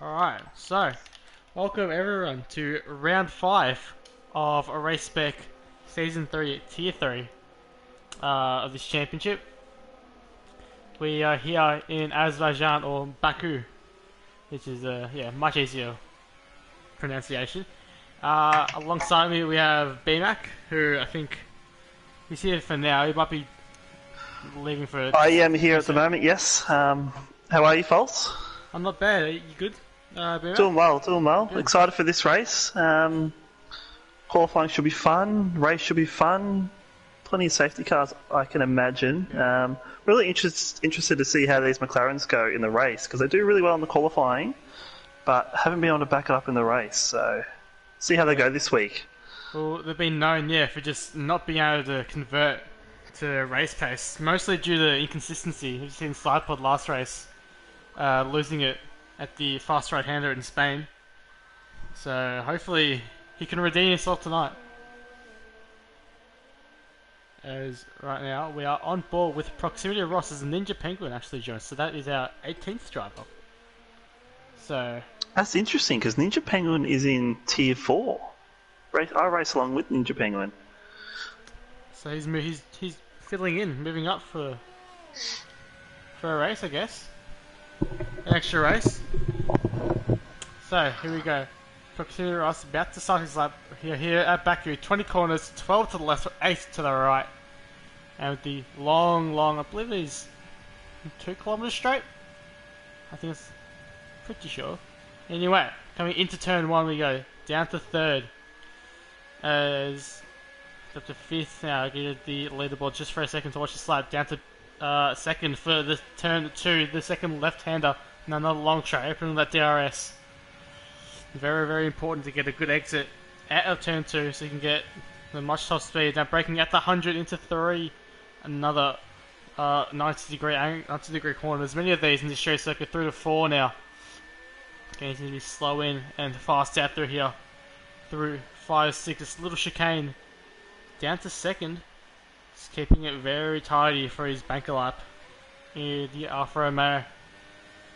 Alright, so welcome everyone to round 5 of a Race Spec Season 3 Tier 3 of this championship. We are here in Azerbaijan, or Baku, which is much easier pronunciation. Alongside me we have BMAC, who I think he's here for now. He might be leaving for... I am here at the moment, yes. How are you, False? I'm not bad, are you good? BMAC? Doing well. Good. Excited for this race. Qualifying should be fun, race should be fun. Plenty of safety cars, I can imagine. Really interested to see how these McLarens go in the race, because they do really well in the qualifying, but haven't been able to back it up in the race, so see how they go this week. Well, they've been known, for just not being able to convert to race pace, mostly due to inconsistency. You've seen Slidepod last race, losing it at the fast right-hander in Spain. So hopefully he can redeem himself tonight. As right now we are on board with Proximity of Ross as Ninja Penguin actually joined, so that is our 18th driver. So That's interesting, because Ninja Penguin is in Tier 4. I race along with Ninja Penguin. So he's filling in, moving up for a race, I guess. An extra race. So here we go. Proximity Ross about to start his lap here at Baku. 20 corners, 12 to the left, 8 to the right. And with the long, I believe it is 2 kilometers straight. I think it's pretty sure. Anyway, coming into turn 1 we go. Down to 3rd. As up to 5th now. I get the leaderboard just for a second to watch the slap. Down to 2nd for the turn 2, the second left-hander. And another long straight, opening that DRS. Very, very important to get a good exit out of turn 2 so you can get the much top speed. Now braking at the 100 into 3. Another 90 degree corner. There's many of these in this straight circuit through to 4 now. Okay, you need to be slow in and fast out through here. Through 5, 6, this little chicane. Down to 2nd. Just keeping it very tidy for his banker lap. In the Alfa Romeo.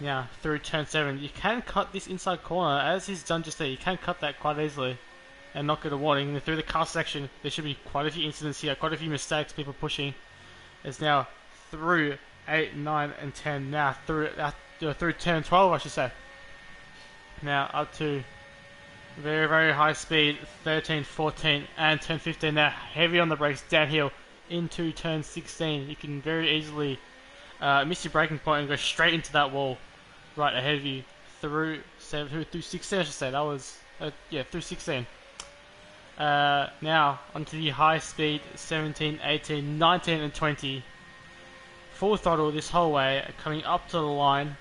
Now, through turn 7, you can cut this inside corner, as he's done just there. You can cut that quite easily and not get a warning. And through the car section, there should be quite a few incidents here, quite a few mistakes, people pushing. It's now through 8, 9, and 10. Now, through turn 12, I should say. Now, up to very, very high speed, 13, 14, and turn 15. Now, heavy on the brakes, downhill into turn 16. You can very easily miss your braking point and go straight into that wall right ahead of you through 16, I should say. That was through 16. Now onto the high speed 17, 18, 19, and 20. Full throttle this whole way, coming up to the line.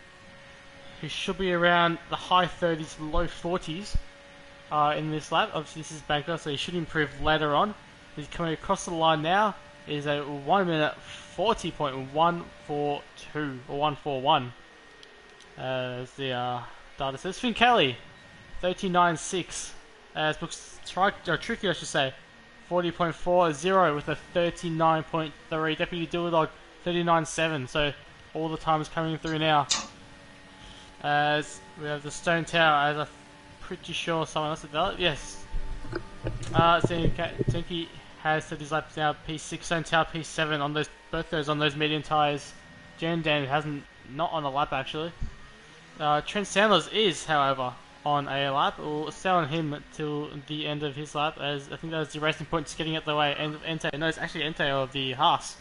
He should be around the high 30s, low 40s in this lap. Obviously this is banker, so he should improve later on. He's coming across the line now. It is a 1 minute 40.142 or 141. As the data says. Finn Kelly, 39.6. As looks tricky, I should say. 40.40 with a 39.3. Deputy Dilladog, 39.7. So all the times coming through now. As we have the Stone Tower, as I'm pretty sure someone else developed. Yes. Tinky has set his laps now. P6, Stone Tower, P7 on both those on those medium tyres. Jan Dan hasn't, not on a lap actually. Trent Sanders is, however, on a lap. We'll stay on him till the end of his lap, as I think that was the racing point just getting out the way. And Ente, no, it's actually Ente of the Haas.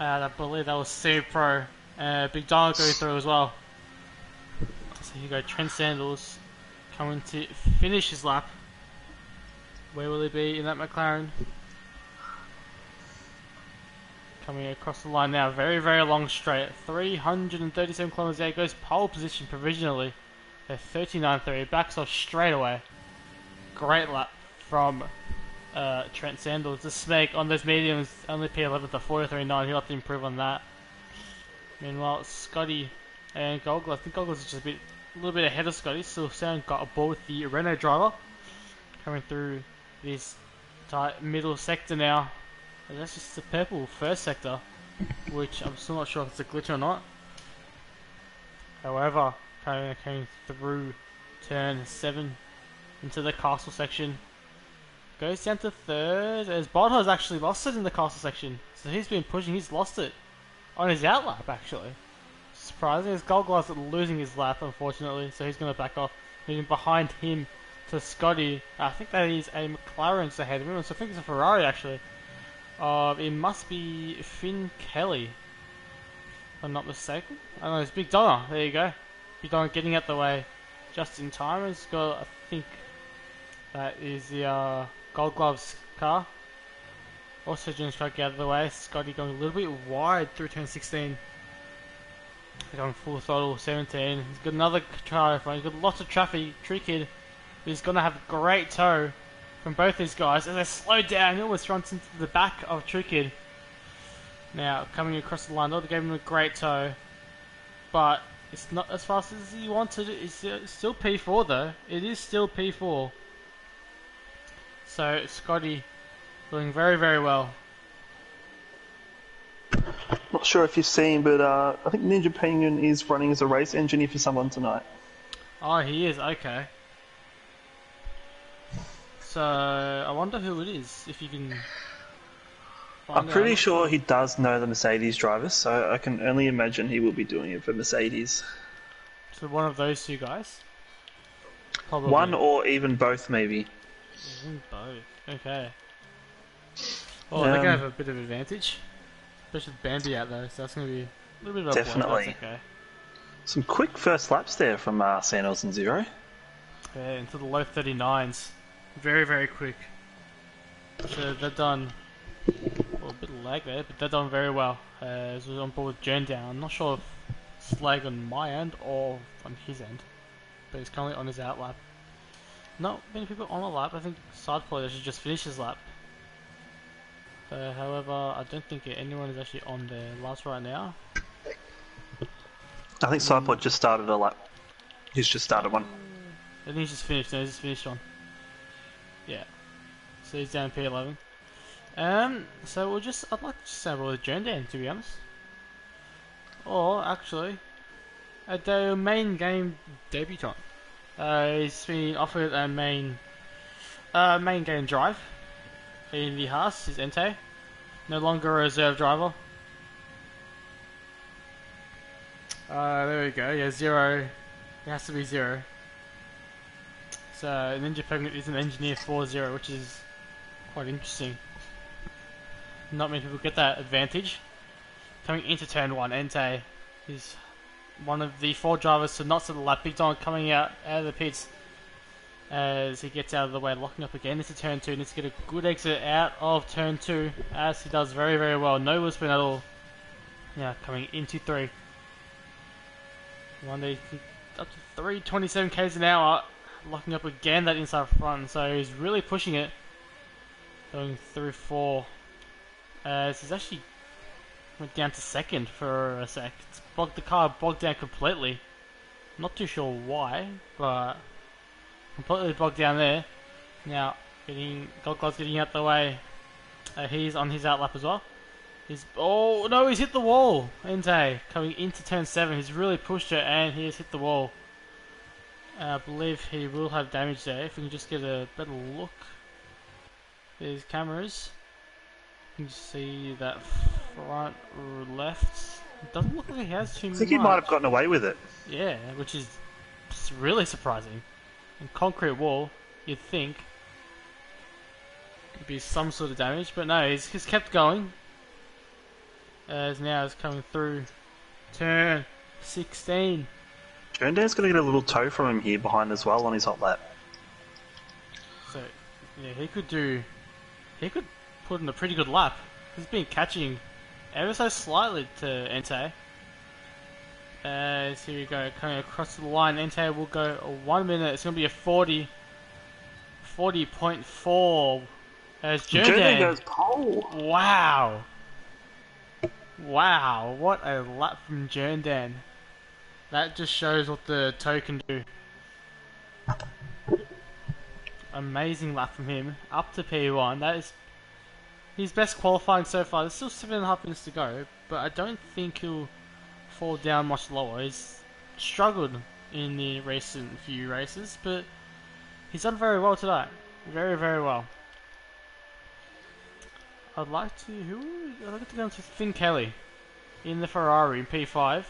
I believe that was Save Pro. Big Donald going through as well. So here you go, Trent Sanders coming to finish his lap. Where will he be in that McLaren? Coming across the line now, very, very long straight. 337 kilometers there, goes pole position provisionally. They're 39.3, backs off straight away. Great lap from Trent Sanders. The Smeg on those mediums, only P11 to 43.9, he'll have to improve on that. Meanwhile, Scotty and Goggle, I think Goggle's just a little bit ahead of Scotty, still sound got aboard with the Renault driver. Coming through this tight middle sector now. And that's just the purple first sector, which I'm still not sure if it's a glitch or not. However, Came through turn 7 into the castle section. Goes down to third, as Bottas actually lost it in the castle section. So he's been pushing, he's lost it on his outlap actually. Surprising, as Goldglass losing his lap unfortunately, so he's going to back off. Moving behind him to Scotty. I think that is a McLaren's ahead of him, so I think it's a Ferrari actually. It must be Finn Kelly, if I'm not mistaken. I don't know, it's Big Donna, there you go. Big Donna getting out the way just in time. It's got, I think, that is the Gold Gloves car. Also just trying to get out of the way. Scotty going a little bit wide through turn 16. Going full throttle 17. He's got another car in front. He's got lots of traffic. Tree Kid is going to have a great tow from both these guys. As they slow down, he almost runs into the back of Tree Kid. Now coming across the line, they gave him a great tow, but it's not as fast as he wanted. It's still P4 though. It is still P4. So Scotty doing very, very well. Not sure if you've seen, but I think Ninja Penguin is running as a race engineer for someone tonight. Oh, he is? Okay. So, I wonder who it is, if you can find I'm pretty sure he does know the Mercedes drivers, so I can only imagine he will be doing it for Mercedes. So one of those two guys? Probably. One or even both, maybe. Even both, okay. Oh, they're going to have a bit of advantage. Especially with Bambi out though, so that's going to be a little bit of a definitely. That's okay. Some quick first laps there from Sandals and Zero. Yeah, into the low 39s. Very, very quick. So they've done well, a bit of lag there, but they've done very well. As we're on board with Jen down. I'm not sure if it's lag on my end or on his end, but he's currently on his out lap. Not many people on a lap. I think Sidepoint should just finish his lap. However, I don't think anyone is actually on their laps right now. I think Sidepod just started a lap. He's just started one. I think he's just finished. No, he's just finished one. Yeah. So he's down P11. So I'd like to just have a with Jondan, to be honest. Or actually, a main game debutant. He's been offered a main game drive in the Haas. Is Entei, no longer a reserve driver. There we go. Yeah, Zero. It has to be Zero. So Ninja Penguin is an engineer for Zero, which is quite interesting. Not many people get that advantage. Coming into turn 1, Entei is one of the 4 drivers to not set the lap. Big Don coming out of the pits as he gets out of the way, locking up again into turn 2. Needs to get a good exit out of turn 2, as he does very, very well. No wheel spin at all. Yeah, coming into 3. One day up to 327 k's an hour, locking up again that inside front. So he's really pushing it. Going through 4. As he's actually went down to 2nd for a sec. The car bogged down completely. Not too sure why, but completely bogged down there. Now, Goldglass getting out the way. He's on his outlap as well. Oh no, he's hit the wall. Entei coming into turn 7. He's really pushed it and he has hit the wall. I believe he will have damage there. If we can just get a better look. There's cameras. You can see that front left. It doesn't look like he has too much. I think he might have gotten away with it. Yeah, which is really surprising. And concrete wall, you'd think it'd be some sort of damage, but no, he's kept going. As now it's coming through turn 16. Jondan's going to get a little tow from him here behind as well on his hot lap. So yeah, he could put in a pretty good lap. He's been catching ever so slightly to Entei. Here we go, coming across the line. Entei will go 1 minute. It's going to be a 40.4. As Jondan goes pole. Wow. Wow, what a lap from Jondan. That just shows what the tow can do. Amazing lap from him. Up to P1. That is his best qualifying so far. There's still 7.5 minutes to go, but I don't think he'll fall down much lower. He's struggled in the recent few races, but he's done very well tonight. Very, very well. I'd like to go to Finn Kelly in the Ferrari in P5.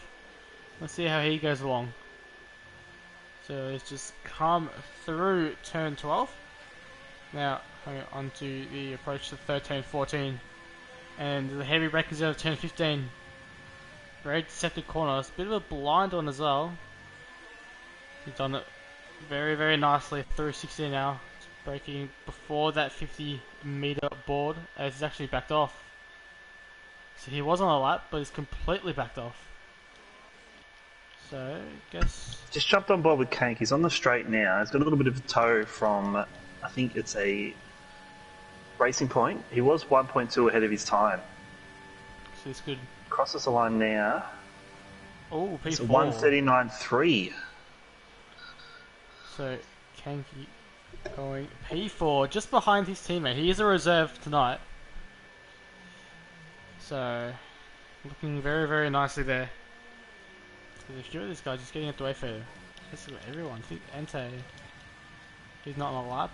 Let's see how he goes along. So it's just come through turn 12. Now on to the approach to 13, 14, and the heavy braking zone of turn 15. Very deceptive corner. It's a bit of a blind one as well. He's done it very, very nicely through 16 now. Braking before that 50-meter board as he's actually backed off. So he was on a lap, but he's completely backed off. So, I guess... Just jumped on board with Kank. He's on the straight now. He's got a little bit of a tow from, I think it's a Racing Point. He was 1.2 ahead of his time. So it's good. Crosses the line now. Oh, P4. It's 1:39.3. So, Kanky going P4 just behind his teammate. He is a reserve tonight. So, looking very, very nicely there. There's a few of these guys just getting out the way for basically everyone. I think Ente, he's not on a lap.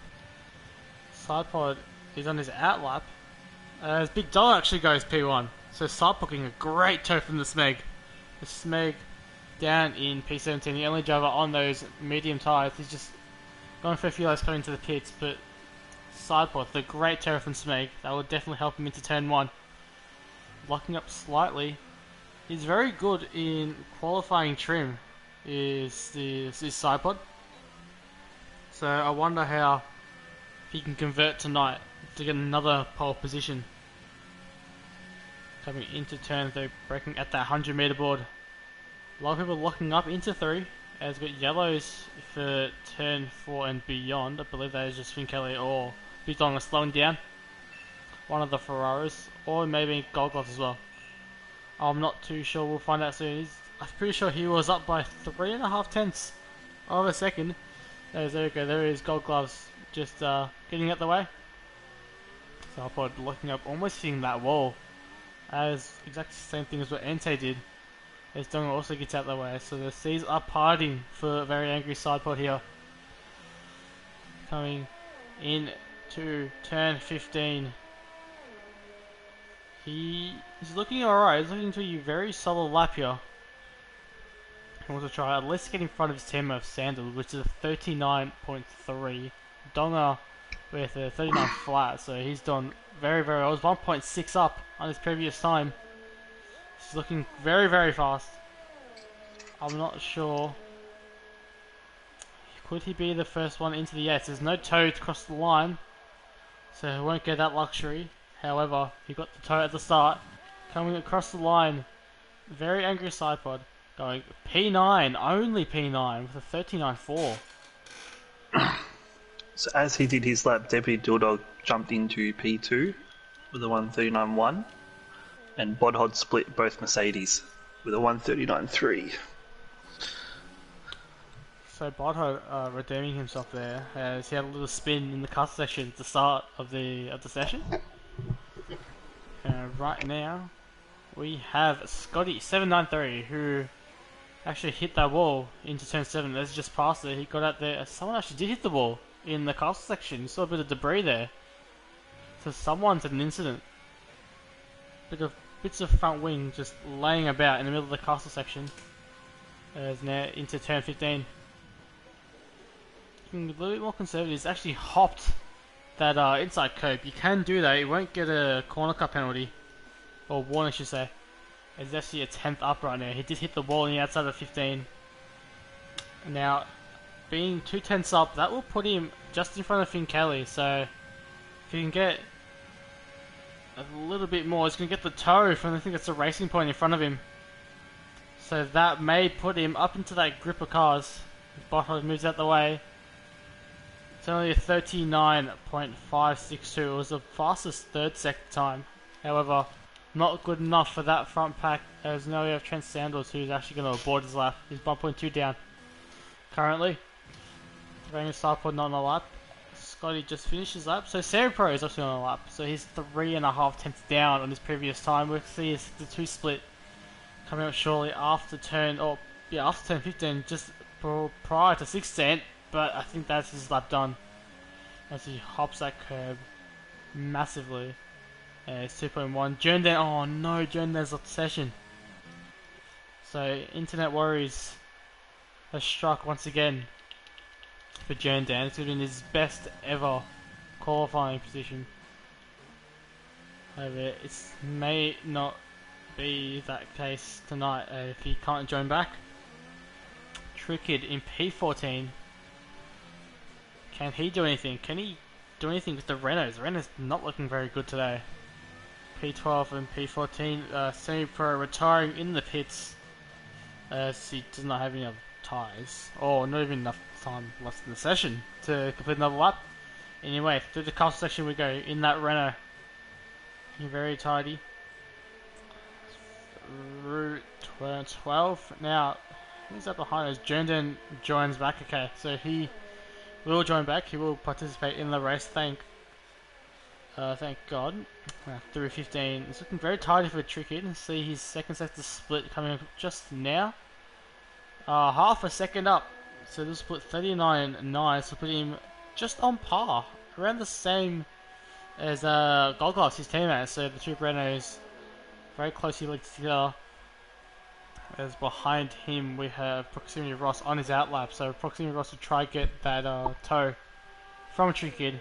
Sidepod is on his out lap. As Big Dollar actually goes P1. So sidepoding a great toe from the Smeg. The Smeg down in P17, the only driver on those medium tyres. He's just going for a few laps coming to the pits, but sidepod, the great toe from Smeg, that will definitely help him into turn 1. Locking up slightly. He's very good in qualifying trim, is sidepod. So I wonder how he can convert tonight to get another pole position. Coming into turn 3, braking at that 100-meter board. A lot of people locking up into 3, as we've got yellows for turn 4 and beyond. I believe that is just Finn Kelly or Big Dong are slowing down. One of the Ferraris, or maybe Gold Gloves as well. I'm not too sure, we'll find out soon. I'm pretty sure he was up by 3.5 tenths of a second. There we go, there is Gold Gloves just getting out the way. So Sidepod looking up, almost hitting that wall. As exactly the same thing as what Entei did. As Dong also gets out the way. So the C's are partying for a very angry Sidepod here. Coming in to turn 15. He's looking alright. He's looking to a very solid lap here. He wants to try at least get in front of his team of Sandal, which is a 39.3. Donga with a 39 flat, so he's done very, very well. He's 1.6 up on his previous time. He's looking very, very fast. I'm not sure. Could he be the first one into the yes? There's no toe to cross the line, so he won't get that luxury. However, he got the toe at the start. Coming across the line, very angry Sidepod. Going P9, only P9 with a 39.4. So as he did his lap, Deputy Dilldog jumped into P2 with a 1:39.1, and Bodhod split both Mercedes with a 1:39.3. So Bodhod redeeming himself there, as he had a little spin in the car section at the start of the session. Right now, we have Scotty 793 who actually hit that wall into turn 7. As just passed it, he got out there. Someone actually did hit the wall in the castle section. You saw a bit of debris there. So someone's had an incident. Bits of front wing just laying about in the middle of the castle section. As now into turn 15. Looking a little bit more conservative. He's actually hopped that inside cope. You can do that. You won't get a corner cut penalty. Or warning, I should say. It's actually a 10th up right now. He did hit the wall on the outside of 15. Now, being 2 tenths up, that will put him just in front of Finn Kelly. So, if he can get a little bit more, he's going to get the toe from, I think it's a Racing Point in front of him. So that may put him up into that grip of cars. If Bottom moves out the way. It's only a 39.562. It was the fastest third sector time. However, not good enough for that front pack, as now we have Trent Sandals who's actually going to abort his lap. He's 1.2 down currently. Rangus Sidepod not on a lap. Scotty just finished his lap, so Sarah Pro is also on a lap. So he's 3.5 tenths down on his previous time. We'll see the 2 split coming up shortly after turn, after turn 15. Just prior to 16th, but I think that's his lap done as he hops that curb massively. It's 2.1. Jernden, oh no, Jernden's left the session. So internet worries has struck once again for Jernden. It's been his best ever qualifying position. However, it may not be that case tonight if he can't join back. Trickid in P14. Can he do anything? Can he do anything with the Renaults? The Renault's not looking very good today. P12 and P14, semi-pro retiring in the pits. He does not have any other tyres, or not even enough time left in the session to complete another lap. Anyway, through the castle section we go in that Renault. Very tidy. Route 12. Now, who's that behind us? Jernden joins back. Okay, so he will join back. He will participate in the race. Thank God. Through 15. It's looking very tidy for Trickid. See his second sector split coming up just now. Half a second up. So this split 39.9. So put him just on par. Around the same as Golgloss, his teammate. So the two Renaults very closely linked together. As behind him we have Proximity Ross on his outlap. So Proximity Ross will try to get that toe from Trickid.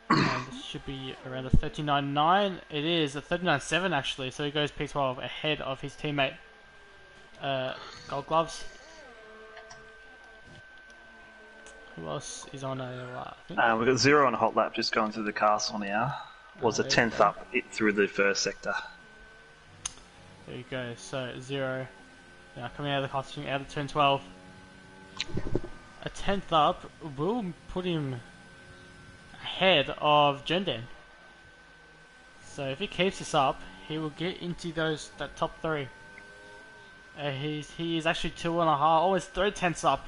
And this should be around a 39.9. It is a 39.7 actually. So he goes P12 ahead of his teammate Gold Gloves. Who else is on a lap? We've got 0 on a hot lap just going through the castle now. Was a 10th up through the first sector. There you go, so 0. Now coming out of the castle, out of turn 12. A 10th up will put him ahead of Jernden. So if he keeps this up, he will get into that top 3. He is actually 2.5, almost 3 tenths up.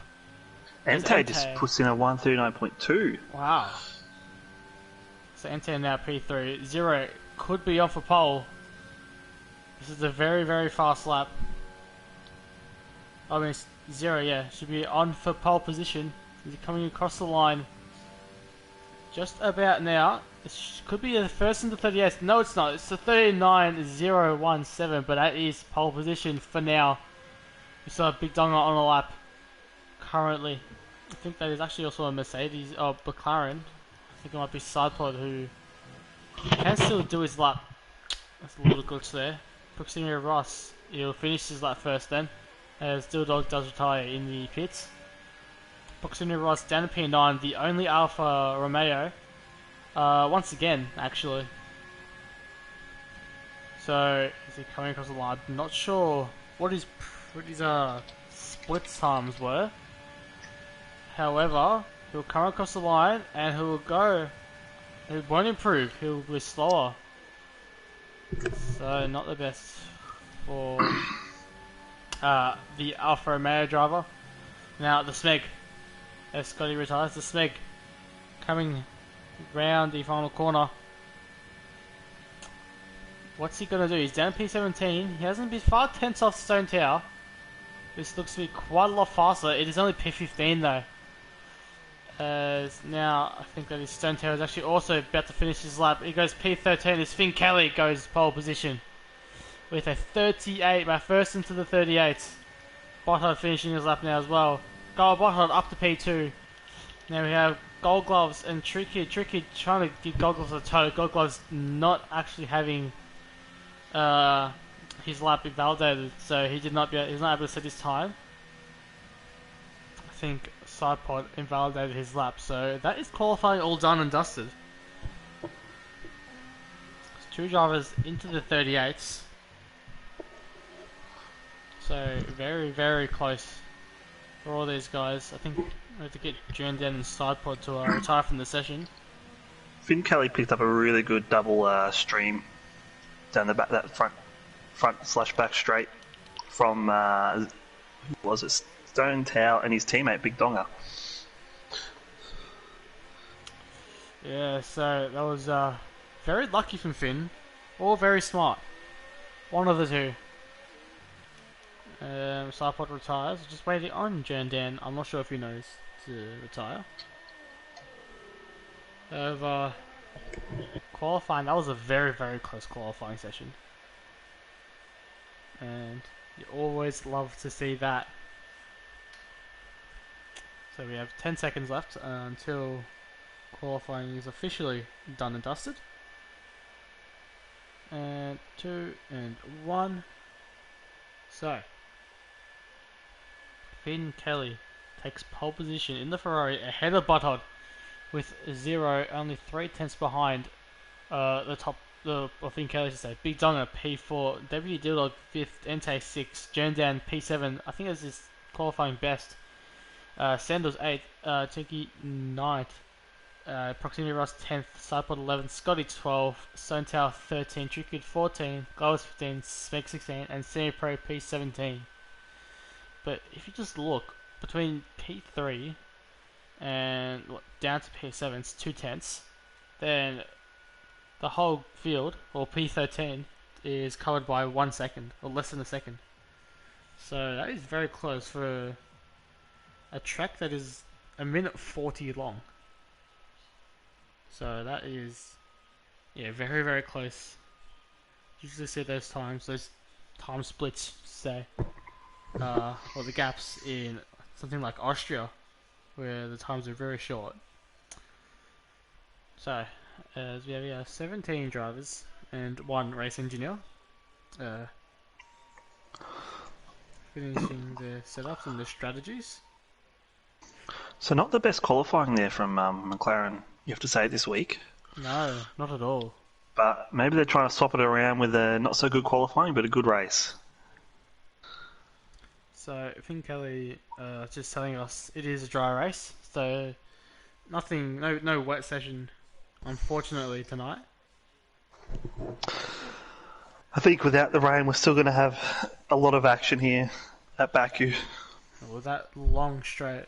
Ente just puts in a 139.2. Wow. So Ente now P3. 0 could be off a pole. This is a very, very fast lap. I mean, 0, yeah, should be on for pole position. He's coming across the line just about now. This could be the first into 38. No, it's not. It's the 39.017, but that is pole position for now. We saw a big donga on the lap currently. I think that is actually also a Mercedes or McLaren. I think it might be Sidepod who can still do his lap. That's a little glitch there. Proximity Ross, he'll finish his lap first then, as Still Dog does retire in the pits. Proximity Ross down to P9, the only Alfa Romeo, once again actually. So is he coming across the line? I'm not sure what his split times were. However, he'll come across the line and he won't improve, he'll be slower. So not the best for the Alfa Romeo driver. Now the Smeg, as Scotty retires, the Smeg coming round the final corner. What's he gonna do? He's down P17, he hasn't been far tenths off Stone Tower. This looks to be quite a lot faster. It is only P15 though. Now I think that his Stone Tower is actually also about to finish his lap. He goes P13 as Finn Kelly goes pole position with a 38, my first into the 38. Botthard finishing his lap now as well. Botthard up to P2. Now we have Gold Gloves and Tricky trying to give Gold Gloves a toe. Gold Gloves not actually having his lap invalidated, so he's not able to set his time. I think Sidepod invalidated his lap, so that is qualifying all done and dusted. Two drivers into the 38s, so very, very close for all these guys. I think we have to get Jernden and Sidepod to retire from the session. Finn Kelly picked up a really good double stream down the back, that front / back straight from was it Stone Tower and his teammate Big Donga. Yeah, so that was very lucky from Finn, or very smart. One of the two. Sidepod retires. Just waiting on Jandan. I'm not sure if he knows to retire. Over qualifying, that was a very, very close qualifying session. And you always love to see that. So we have 10 seconds left until qualifying is officially done and dusted. And 2 and 1. So Finn Kelly takes pole position in the Ferrari ahead of Butthod with 0, only 3 tenths behind Finn Kelly to say. Big Donga P4, Deputy Dilldog 5th, Entei 6th, Jandan P7, I think that's his qualifying best. Sandals 8th, Tinky 9th, Proximity Ross 10th, Sidepod 11th, Scotty 12th, Sonetower 13, Trickid 14, Glowers 15, Smeg 16, and Semi Pro P17. But if you just look between P3 and down to P7, it's 2 tenths. Then the whole field, or P13, is covered by 1 second, or less than a second. So that is very close for a track that is a minute 40 long. So that is, yeah, very, very close. You usually see those time splits, say, or the gaps in something like Austria, where the times are very short. So, as we have 17 drivers and 1 race engineer, finishing the setups and the strategies. So not the best qualifying there from McLaren, you have to say, this week. No, not at all. But maybe they're trying to swap it around with a not so good qualifying, but a good race. So Finn Kelly just telling us it is a dry race, so no wet session, unfortunately, tonight. I think without the rain, we're still going to have a lot of action here at Baku. Well, that long straight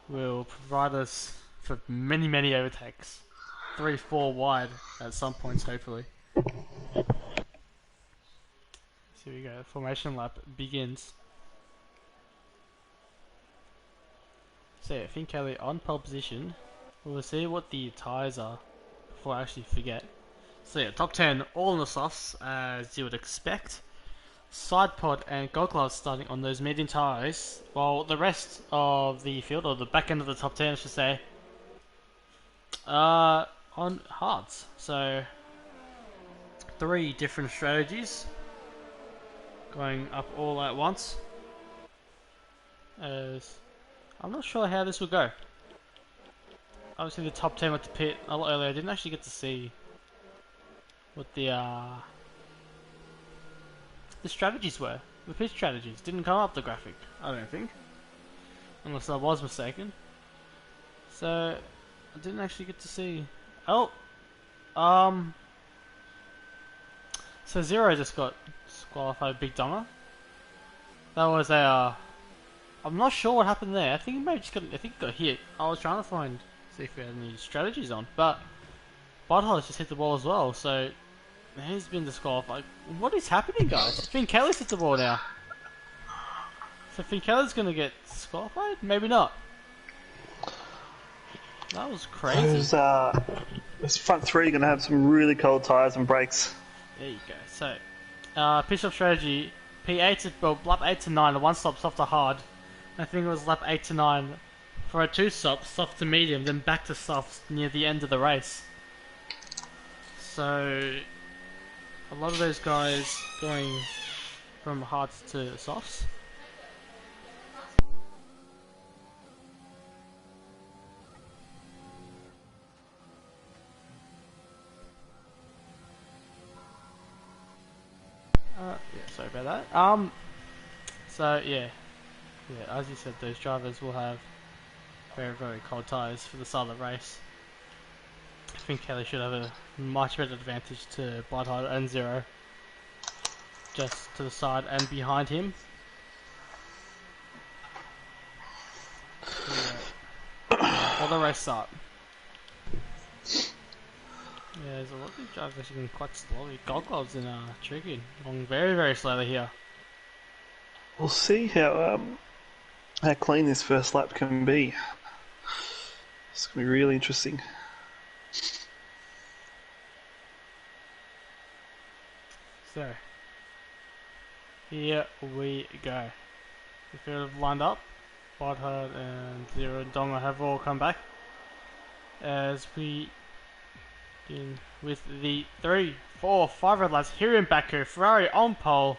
will provide us for many, many overtakes. 3-4 wide at some points, hopefully. So here we go, formation lap begins. So yeah, Finn Kelly on pole position. We'll see what the tyres are before I actually forget. So yeah, top 10 all in the softs as you would expect. Side pod and gold gloves starting on those medium tyres, while the rest of the field, or the back end of the top 10 I should say, on hards. So 3 different strategies going up all at once. As I'm not sure how this will go. Obviously the top 10 went to pit a lot earlier. I didn't actually get to see what the strategies were. The pit strategies didn't come up the graphic, I don't think. Unless I was mistaken. So I didn't actually get to see. Oh! So Zero just got disqualified, Big Dummer. That was a I'm not sure what happened there. I think he may have just got he got hit. I was trying to see if he had any strategies on, but Butthole just hit the ball as well, so he's been disqualified. What is happening, guys? Finn Kelly's hit the ball now. So Finn Kelly's gonna get disqualified? Maybe not. That was crazy. This front 3 are going to have some really cold tyres and brakes. There you go. So, pit stop strategy. P8 to, lap 8 to 9, a 1 stop, soft to hard. I think it was lap 8 to 9 for a 2 stop, soft to medium, then back to soft near the end of the race. So, a lot of those guys going from hards to softs. Yeah, sorry about that. So yeah, as you said, those drivers will have very, very cold tyres for the start of the race. I think Kelly should have a much better advantage to Butthole and Zero, just to the side and behind him. While the race start. Yeah, there's a lot of these drivers actually going quite slowly. Gold Gloves in Tricky going very, very slowly here. We'll see how clean this first lap can be. It's going to be really interesting. So, here we go. The field have lined up. Botthard and Zero and Donga have all come back. As we begin with the 3, 4, 5 red laps here in Baku. Ferrari on pole.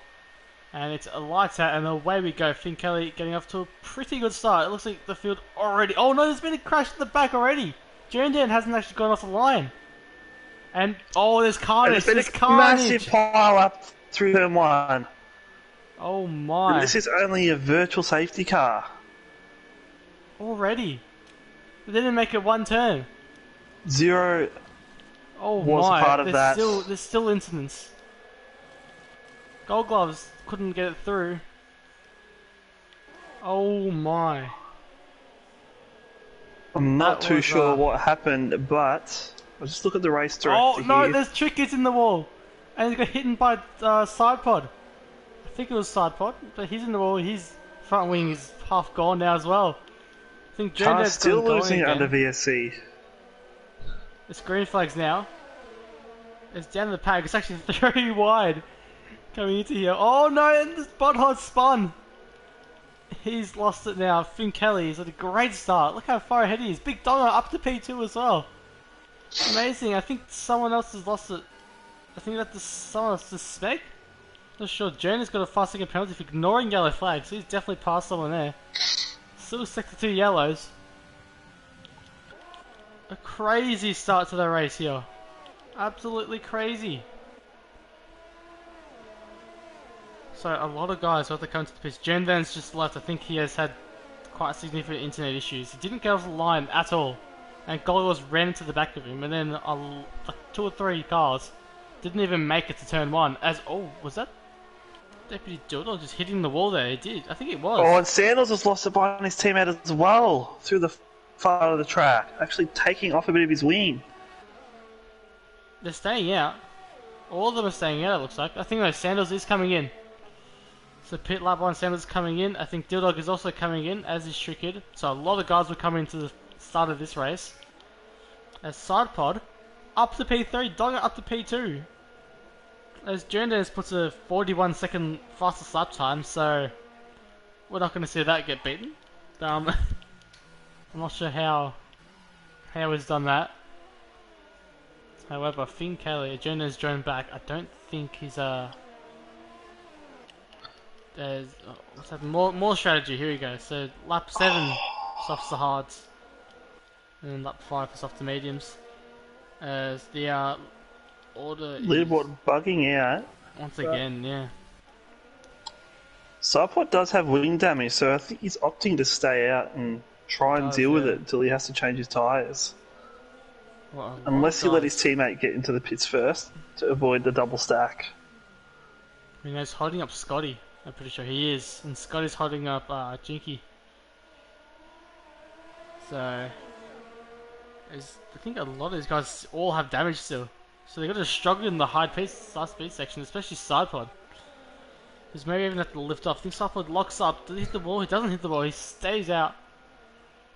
And it's a lights out and away we go. Finn Kelly getting off to a pretty good start. It looks like the field already... Oh no, there's been a crash in the back already. Jerndon hasn't actually gone off the line. And, oh, there's carnage. There's been a massive pile up through turn 1. Oh my. And this is only a virtual safety car. Already. They didn't make it one turn. Zero oh was my. a part of that. There's still incidents. Gold Gloves couldn't get it through. Oh my. I'm not too sure what happened, but I'll just look at the race director. Oh no, here. there's Trickers in the wall. And he got hit by side pod. I think it was side pod, but he's in the wall. His front wing is half gone now as well. I think Car's still losing under VSC. It's green flags now. It's down the pack. It's actually 3 wide coming into here. Oh no, and this Botthard spun. He's lost it now. Finn Kelly is at a great start. Look how far ahead he is. Big Donga up to P2 as well. Amazing. I think someone else has lost it. I think that's someone else, the Spec. Not sure. Jonas got a 5-second penalty for ignoring yellow flags. So he's definitely passed someone there. Still stuck to 2 yellows. A crazy start to the race here. Absolutely crazy. So a lot of guys have to come to the pits. Jernvan's just left. I think he has had quite significant internet issues. He didn't get off the line at all. And Golos ran into the back of him. And then like 2 or 3 cars didn't even make it to turn 1. As, oh, was that Deputy Doodle just hitting the wall there? He did. I think it was. Oh, and Sandals has lost it by his teammate as well. Through the far of the track. Actually taking off a bit of his wing. They're staying out. All of them are staying out, it looks like. I think no, Sandals is coming in. So pit lap 1 Sandals is coming in. I think Dildog is also coming in, as is Tricked. So a lot of guys will come into the start of this race. As side pod, up to P3, Donga up to P2. As Jerndan's puts a 41-second fastest lap time, so we're not going to see that get beaten. I'm not sure how he's done that. However, Finn Kelly, Jerndan's joined back. I don't think he's there's what's happening? More strategy. Here we go. So lap 7, softs to hards, and then lap 5 for soft to mediums. As the order is Leaderboard bugging out. once again, yeah. Sidepod does have wing damage, so I think he's opting to stay out and try and deal with it until he has to change his tyres. Unless he let his teammate get into the pits first to avoid the double stack. I mean, he's holding up Scotty. I'm pretty sure he is, and Scotty's holding up Jinky. So, I think a lot of these guys all have damage still, so they're gonna struggle in the high speed section, especially Sidepod. Because maybe even have to lift off. I think Sidepod locks up. Does he hit the ball? He doesn't hit the ball. He stays out,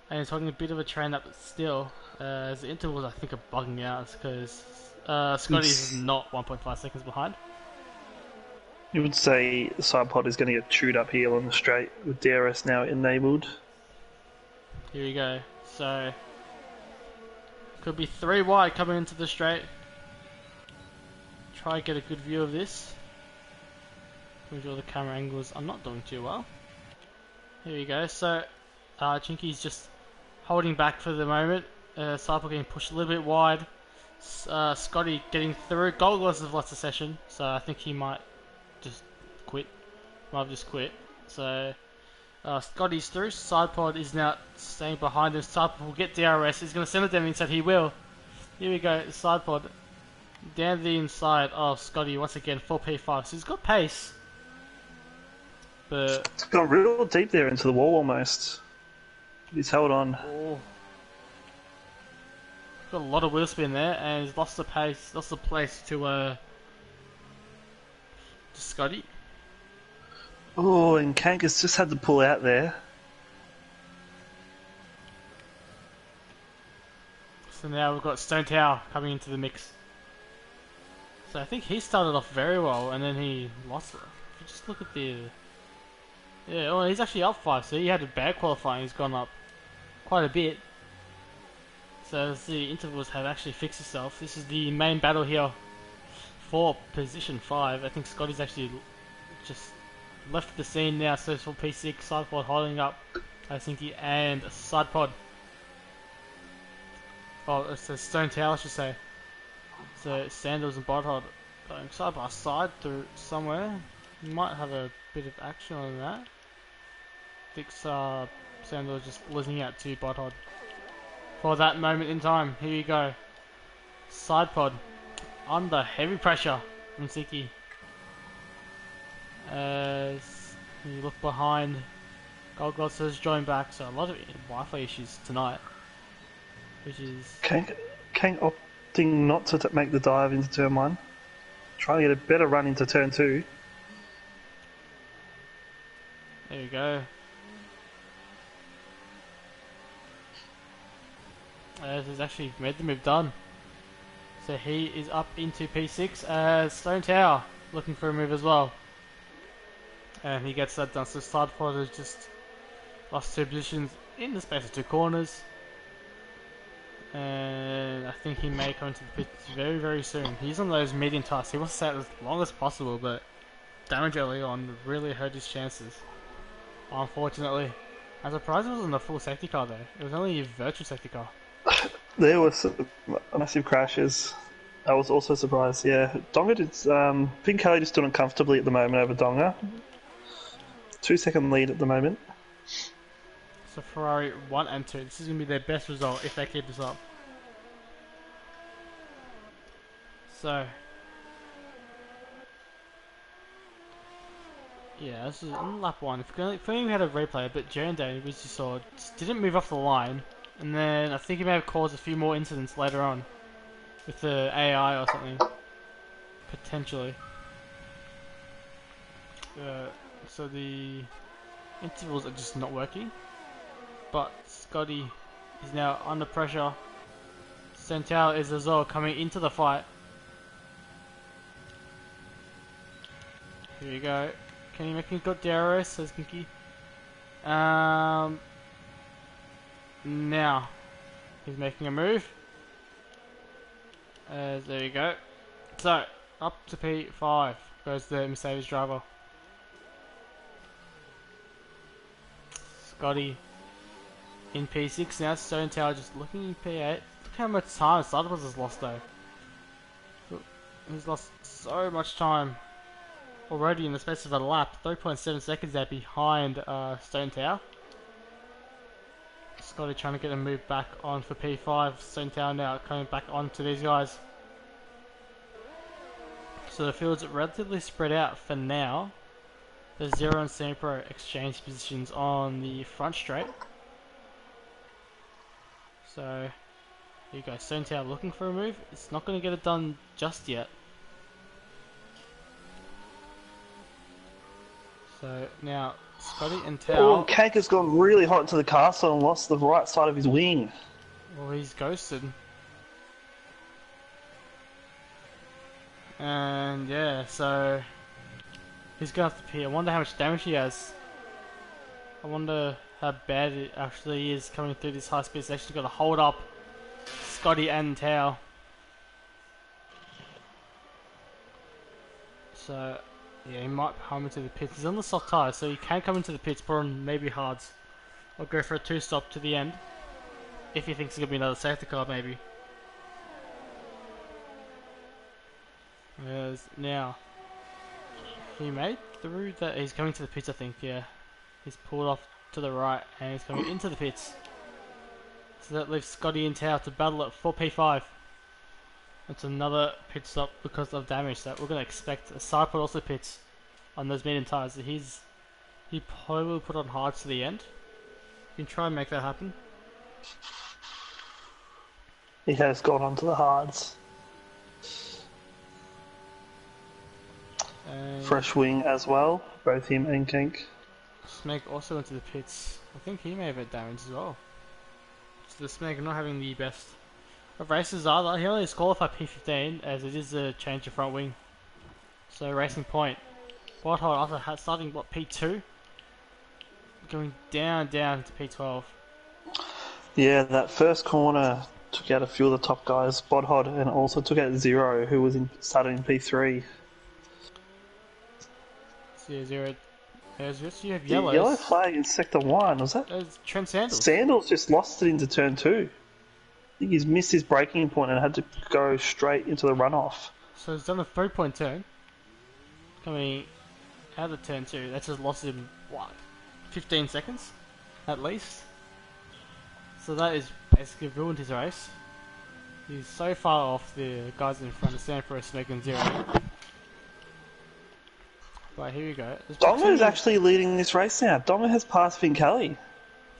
and he's holding a bit of a train up still. As the intervals, I think, are bugging out because Scotty's not 1.5 seconds behind. You would say the Sidepod is going to get chewed up here on the straight with DRS now enabled. Here we go. So, could be 3 wide coming into the straight. Try and get a good view of this. Make sure the camera angles are not doing too well. Here we go. So, Chinky's just holding back for the moment. Sidepod getting pushed a little bit wide. Scotty getting through. Goldglass has lost the session, so I think he might just quit. Might have just quit. So Scotty's through. Sidepod is now staying behind him. Sidepod will get DRS. He's going to send it down inside. He will. Here we go. Sidepod down the inside of Scotty once again. 4P5. So he's got pace, but it's gone real deep there into the wall almost. He's held on. Oh. Got a lot of wheel spin there, and he's lost the pace, lost the place to Scotty. Oh, and Kangas just had to pull out there. So now we've got Stone Tower coming into the mix. So I think he started off very well and then he lost it. If you just look at the... Yeah, well he's actually up 5, so he had a bad qualifying, he's gone up quite a bit. So as the intervals have actually fixed itself, this is the main battle here for position 5. I think Scotty's actually just left the scene now, so it's for P6, side pod holding up Helsinki and side pod. Oh, it's a Stone Tower I should say. So Sandals and Bodhod going side by side through somewhere. You might have a bit of action on that. I think Sandals just losing out to Bodhod. For that moment in time, here you go. Side pod under heavy pressure from Siki. As you look behind, Gold Gloss has joined back, so a lot of Wi-Fi issues tonight. Which is... Kang opting not to make the dive into turn 1. Trying to get a better run into turn 2. There you go. He's actually made the move done. So he is up into P6 as Stone Tower looking for a move as well. And he gets that done. So side pod has just lost 2 positions in the space of 2 corners. And I think he may come into the pits very, very soon. He's on those medium tasks. He wants to stay out as long as possible, but damage early on really hurt his chances. Unfortunately. I'm surprised it wasn't a full safety car though. It was only a virtual safety car. There were some massive crashes. I was also surprised, yeah. Donga did, Pink Kelly just doing comfortably at the moment over Donga. 2-second lead at the moment. So Ferrari 1 and 2. This is going to be their best result if they keep this up. So... yeah, this is on lap 1. If only we had a replay, but Jerandane, which you saw, just didn't move off the line. And then I think he may have caused a few more incidents later on. With the AI or something. Potentially. So the intervals are just not working. But Scotty is now under pressure. Central is as well coming into the fight. Here we go. Can he make me good DRS? Says Kinky. Now he's making a move. There you go. So up to P5 goes the Mercedes driver. Scotty in P6 now. Stone Tower just looking in P8. Look how much time Sutherland has lost though. He's lost so much time already in the space of a lap. 3.7 seconds there behind Stone Tower. Scotty trying to get a move back on for P5. Stone Tower now coming back on to these guys. So the field's relatively spread out for now. The Zero and Semi-Pro exchange positions on the front straight. So here you go, Stone Tower looking for a move. It's not going to get it done just yet. So now Scotty and Tower. Oh, Kank has gone really hot into the castle and lost the right side of his wing. Well, he's ghosted. And yeah, so he's going to have to pee. I wonder how much damage he has. I wonder how bad it actually is coming through this high speed section. He's got to hold up Scotty and Tao. So yeah, he might come into the pits. He's on the soft tyre, so he can come into the pits, put on maybe hards. Or go for a 2-stop to the end. If he thinks it's going to be another safety car, maybe. Now, he made through that. He's coming to the pits, I think, yeah. He's pulled off to the right and he's coming into the pits. So that leaves Scotty and Tao to battle it for P5. It's another pit stop because of damage that we're going to expect. A side pod also pits on those medium tyres. So he probably will put on hards to the end. You can try and make that happen. He has gone onto the hards. And Fresh wing as well, both him and Kink. Smeg also went to the pits. I think he may have had damage as well. So the Smeg not having the best of races either. He only has qualified P15 as it is a change of front wing. So racing point. Bothold after starting what P2, going down to P12. Yeah, that first corner took out a few of the top guys, Bodhod, and also took out Zero, who was starting in P3. So yeah, zero. You have The yellows. yellow flag in Sector 1, was that? Trent Sandals. Sandals just lost it into turn 2. I think he's missed his braking point and had to go straight into the runoff. So he's done a 3-point turn. Coming out of turn 2. That's just lost him, what, 15 seconds? At least. So that is basically ruined his race. He's so far off the guys in front of Stanford, Smeg and Zero. Right, here we go. Dongo is actually leading this race now. Dongo has passed Fincali.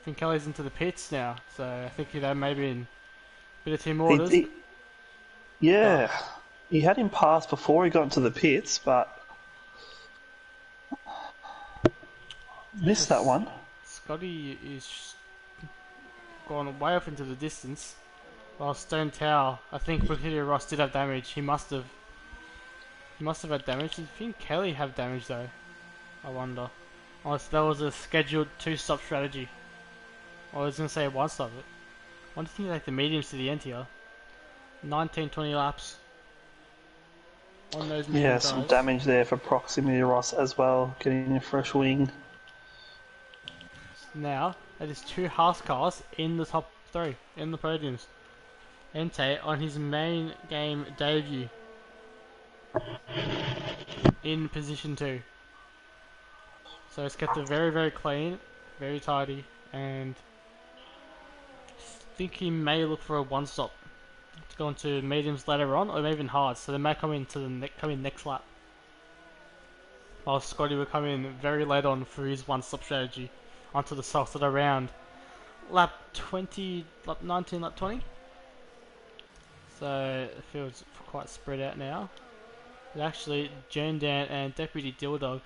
Fincali's into the pits now, so I think that may be in a bit of team orders. Yeah, he had him passed before he got into the pits, but missed that one. Scotty is gone way off into the distance, while Stone Tower, I think Brigadier Ross did have damage. He must have had damage. Did Fincali have damage though? I wonder. Unless that was a scheduled 2-stop strategy. I was going to say 1-stop it. I wonder if you take the mediums to the end here. 19-20 laps. On those medium Yeah, some guys. damage there for Proximity Ross as well, getting a fresh wing. Now, that is 2 Haas cars in the top 3, in the podiums. Ente on his main game debut. In position 2. So it's kept it very, very clean, very tidy, and I think he may look for a 1-stop to go into mediums later on, or maybe even hards. So they may come in next lap. While Scotty will come in very late on for his 1-stop strategy onto the softs at around lap 20, lap 19, lap 20. So the field's quite spread out now. But actually, Jane Dan and Deputy Dildog.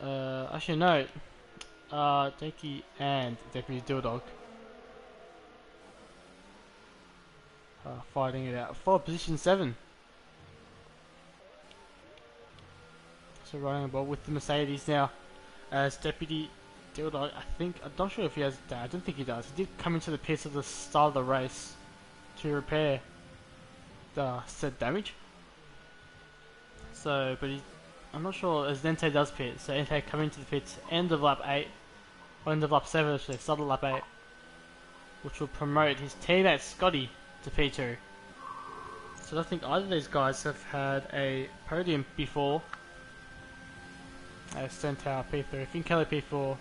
Actually no, Jakey and Deputy Dildog fighting it out for position 7. So running the ball with the Mercedes now as Deputy Dildog. I'm not sure if he has. I don't think he does. He did come into the pits at the start of the race to repair the said damage. So, but I'm not sure as Ente does pit. So Ente coming to the pits end of lap 8, or end of lap 7 actually, start of lap 8, which will promote his teammate Scotty to P2. So I don't think either of these guys have had a podium before. Centaur P3, Fincali P4.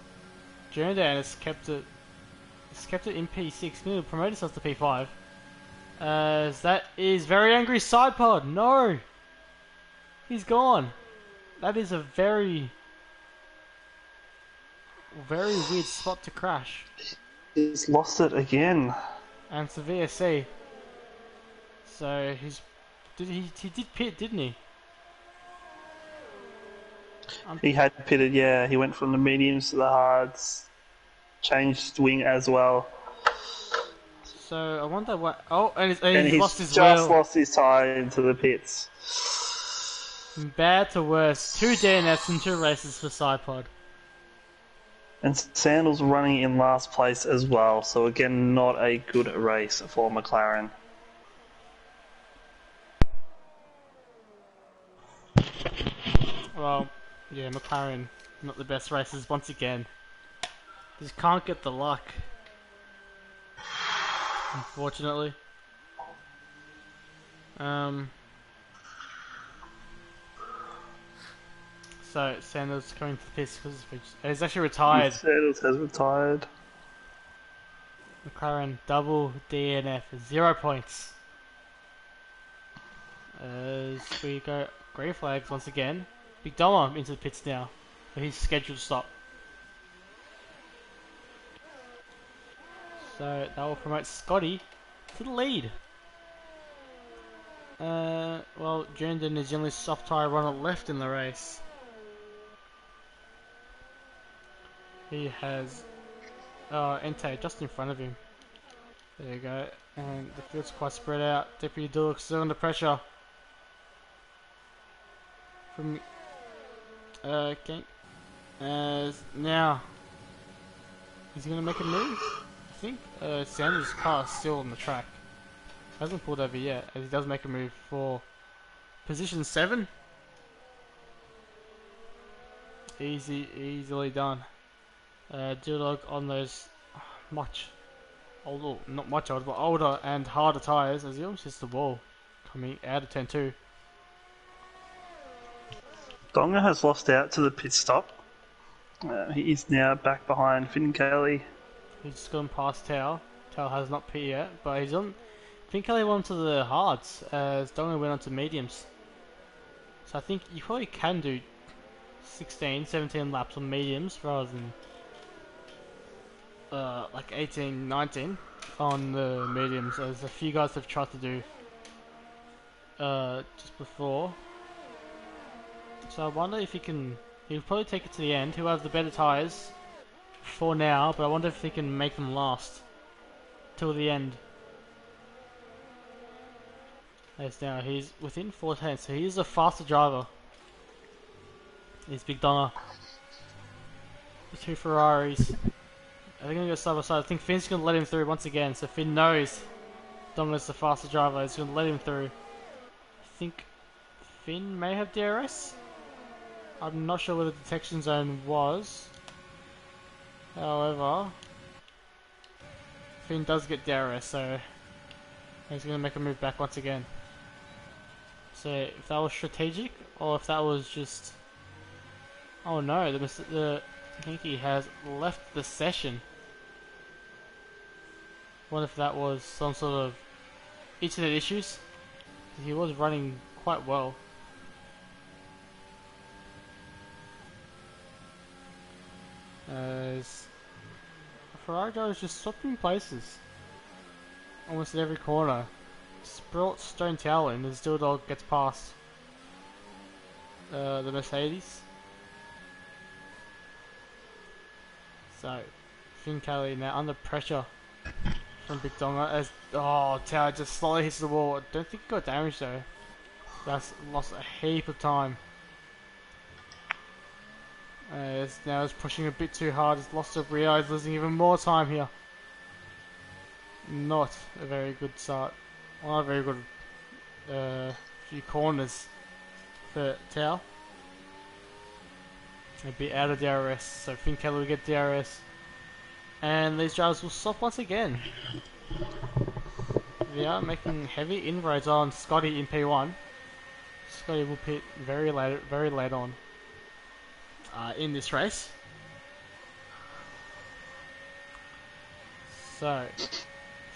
Jernidan has kept it in P6. Going to promote himself to P5. As that is very angry side pod. No, he's gone. That is a very weird spot to crash. He's lost it again. And it's the VSC. So he did pit, didn't he? He had pitted, yeah. He went from the mediums to the hards. Changed wing as well. So I wonder what. Oh, and he's lost his just wheel. lost his tyre into the pits. Bad to worse. 2 DNFs and 2 races for Sidepod. And Sandals running in last place as well. So again, not a good race for McLaren. Well, yeah, McLaren, not the best races once again. Just can't get the luck. Unfortunately. So Sanders coming to the pits because he's actually retired. Sandals has retired. McLaren double DNF, 0 points. As we go grey flags once again. Big Dollar into the pits now for his scheduled stop. So that will promote Scotty to the lead. Well, Jandon is the only soft tyre runner left in the race. He has Entei just in front of him. There you go. And the field's quite spread out. Deputy Dulux still under pressure from King. As now he's going to make a move, I think. Sanders' car is still on the track. Hasn't pulled over yet, as he does make a move for position 7. Easily done. Dudog on those much older, not much older, but older and harder tyres, as he almost hits the wall coming out of turn 2. Donga has lost out to the pit stop. He is now back behind Finn Kelly. He's just gone past Tao. Tao has not pit yet, but he's on. Finn Kelly went to the hards as Donga went on to mediums. So I think you probably can do 16, 17 laps on mediums rather than like 18, 19 on the mediums, as a few guys have tried to do just before. So I wonder if he can. He'll probably take it to the end. He'll have the better tyres for now, but I wonder if he can make them last till the end. As now he's within 4 tenths, so he is a faster driver. He's Big Donna. The 2 Ferraris. They're going to go side by side. I think Finn's going to let him through once again, so Finn knows Dominic's the faster driver. He's going to let him through. I think Finn may have DRS. I'm not sure where the detection zone was. However, Finn does get DRS, so he's going to make a move back once again. So if that was strategic, or if that was just... Oh no, I think he has left the session. What if that was some sort of internet issues? He was running quite well. As Ferrari driver is just swapping places almost at every corner. Just brought Stone Towel in as Still Dog gets past the Mercedes. So Finn Kelly now under pressure from Big Donga as Tower just slowly hits the wall. I don't think he got damaged though. That's lost a heap of time. Now it's pushing a bit too hard. He's lost a rear. He's losing even more time here. Not a very good start. Not a very good few corners for Tao. He'll be out of DRS, so Finn Kelly will get DRS. And these drivers will stop once again. They are making heavy inroads on Scotty in P1. Scotty will pit very late on in this race. So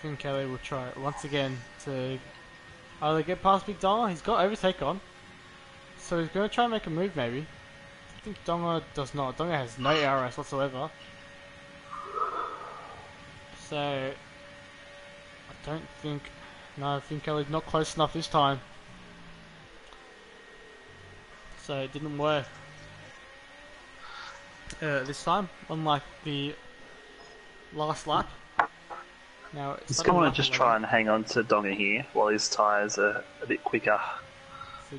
Finn Kelly will try once again to either get past Big Donga. He's got overtake on, so he's going to try and make a move maybe. I think Donga does not. Donga has no ARS whatsoever. So I don't think... No, Finn Kelly's not close enough this time. So it didn't work this time, unlike the last lap. Now he's going to just try and hang on to Donga here while his tyres are a bit quicker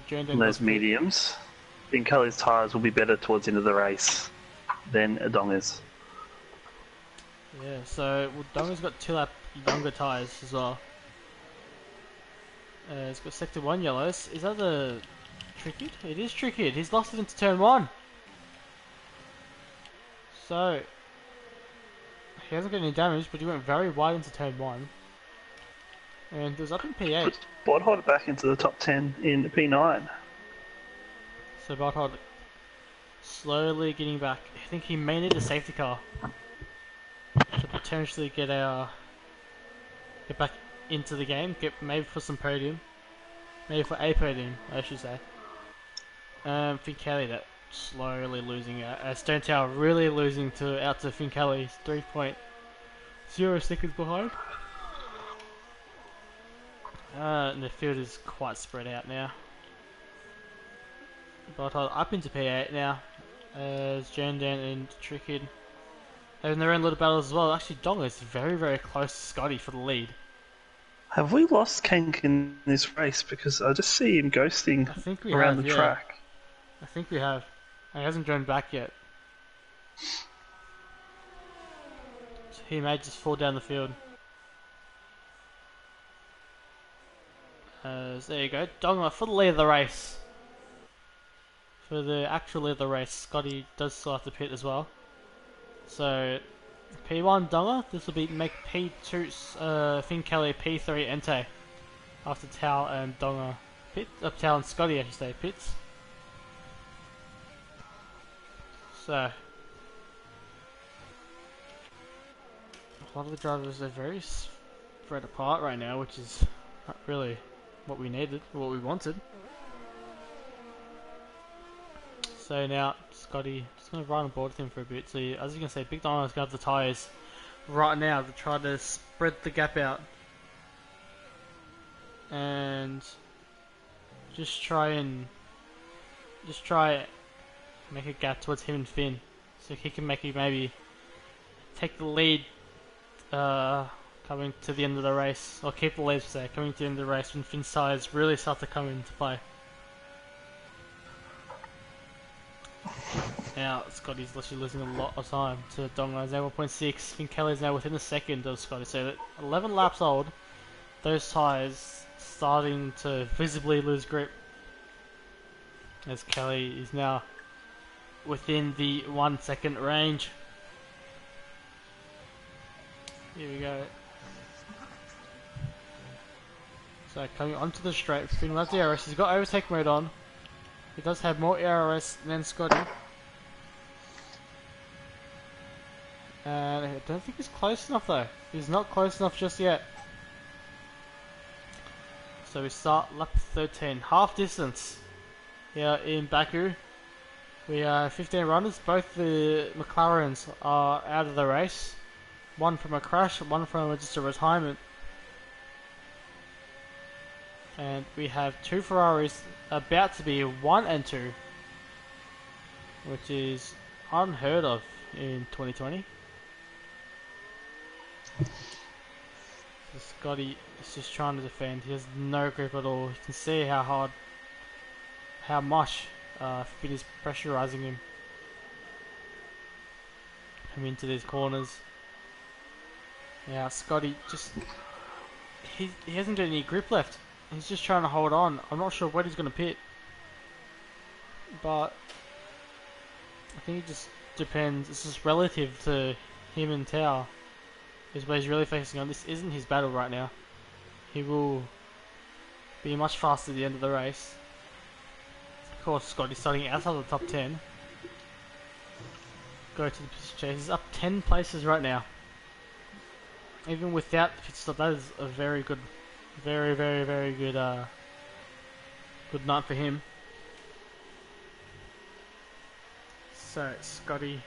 than those mediums. Finn Kelly's tyres will be better towards the end of the race than Donga's. Yeah, so Donga's got 2 lap younger tyres as well. It's got sector 1 yellows. Is that the Tricked? It is Tricked. He's lost it into turn 1. So he hasn't got any damage, but he went very wide into turn 1. And it was up in P8. Bodhod back into the top 10 in P9. So Bodhod slowly getting back. I think he may need a safety car to potentially get back into the game, maybe for some podium, maybe for a podium, I should say. Finn Kelly that slowly losing out. Stone Tower really losing out to Finn Kelly. 3.0 seconds behind. And the field is quite spread out now. But up into P8 now, as Jandan and Trickid having their own little battles as well. Actually, Donga is very, very close to Scotty for the lead. Have we lost Kank in this race? Because I just see him ghosting I think we around have, the yeah. track. I think we have. He hasn't joined back yet. So he may just fall down the field. So there you go. Donga for the lead of the race. For the actual lead of the race, Scotty does still have to pit as well. So P1 Donga, this will be make P2 Finn Kelly, P3 Entei. After Tao and Donga pit, Tao and Scotty I should say pits. So a lot of the drivers are very spread apart right now, which is not really what we needed, what we wanted. So now Scotty just going to ride on board with him for a bit. So as you can see, Big Donald's going to have the tyres right now to try to spread the gap out and just try make a gap towards him and Finn, so he can maybe take the lead coming to the end of the race, or keep the lead coming to the end of the race when Finn's tyres really start to come into play. Now Scotty's literally losing a lot of time to Donga. He's now 1.6. Finn Kelly's now within a second of Scotty. So that 11 laps old, those tyres starting to visibly lose grip. As Kelly is now within the 1 second range. Here we go. So coming onto the straight, Finn loves the DRS. He's got overtake mode on. He does have more ERS than Scotty. And I don't think he's close enough though. He's not close enough just yet. So we start lap 13, half distance here in Baku. We are 15 runners, both the McLarens are out of the race. One from a crash, one from just a retirement. And we have two Ferraris about to be 1 and 2. Which is unheard of in 2020. So Scotty is just trying to defend. He has no grip at all. You can see how much Finn is pressurizing him. Coming into these corners. Now Scotty he hasn't got any grip left. He's just trying to hold on. I'm not sure when he's going to pit. But I think it just depends. It's just relative to him and Tao. Is where he's really focusing on. This isn't his battle right now. He will be much faster at the end of the race. Of course, Scotty's starting outside of the top 10. Go to the pit chase. He's up 10 places right now. Even without the pit stop, that is a very good, very good, good night for him. So Scotty,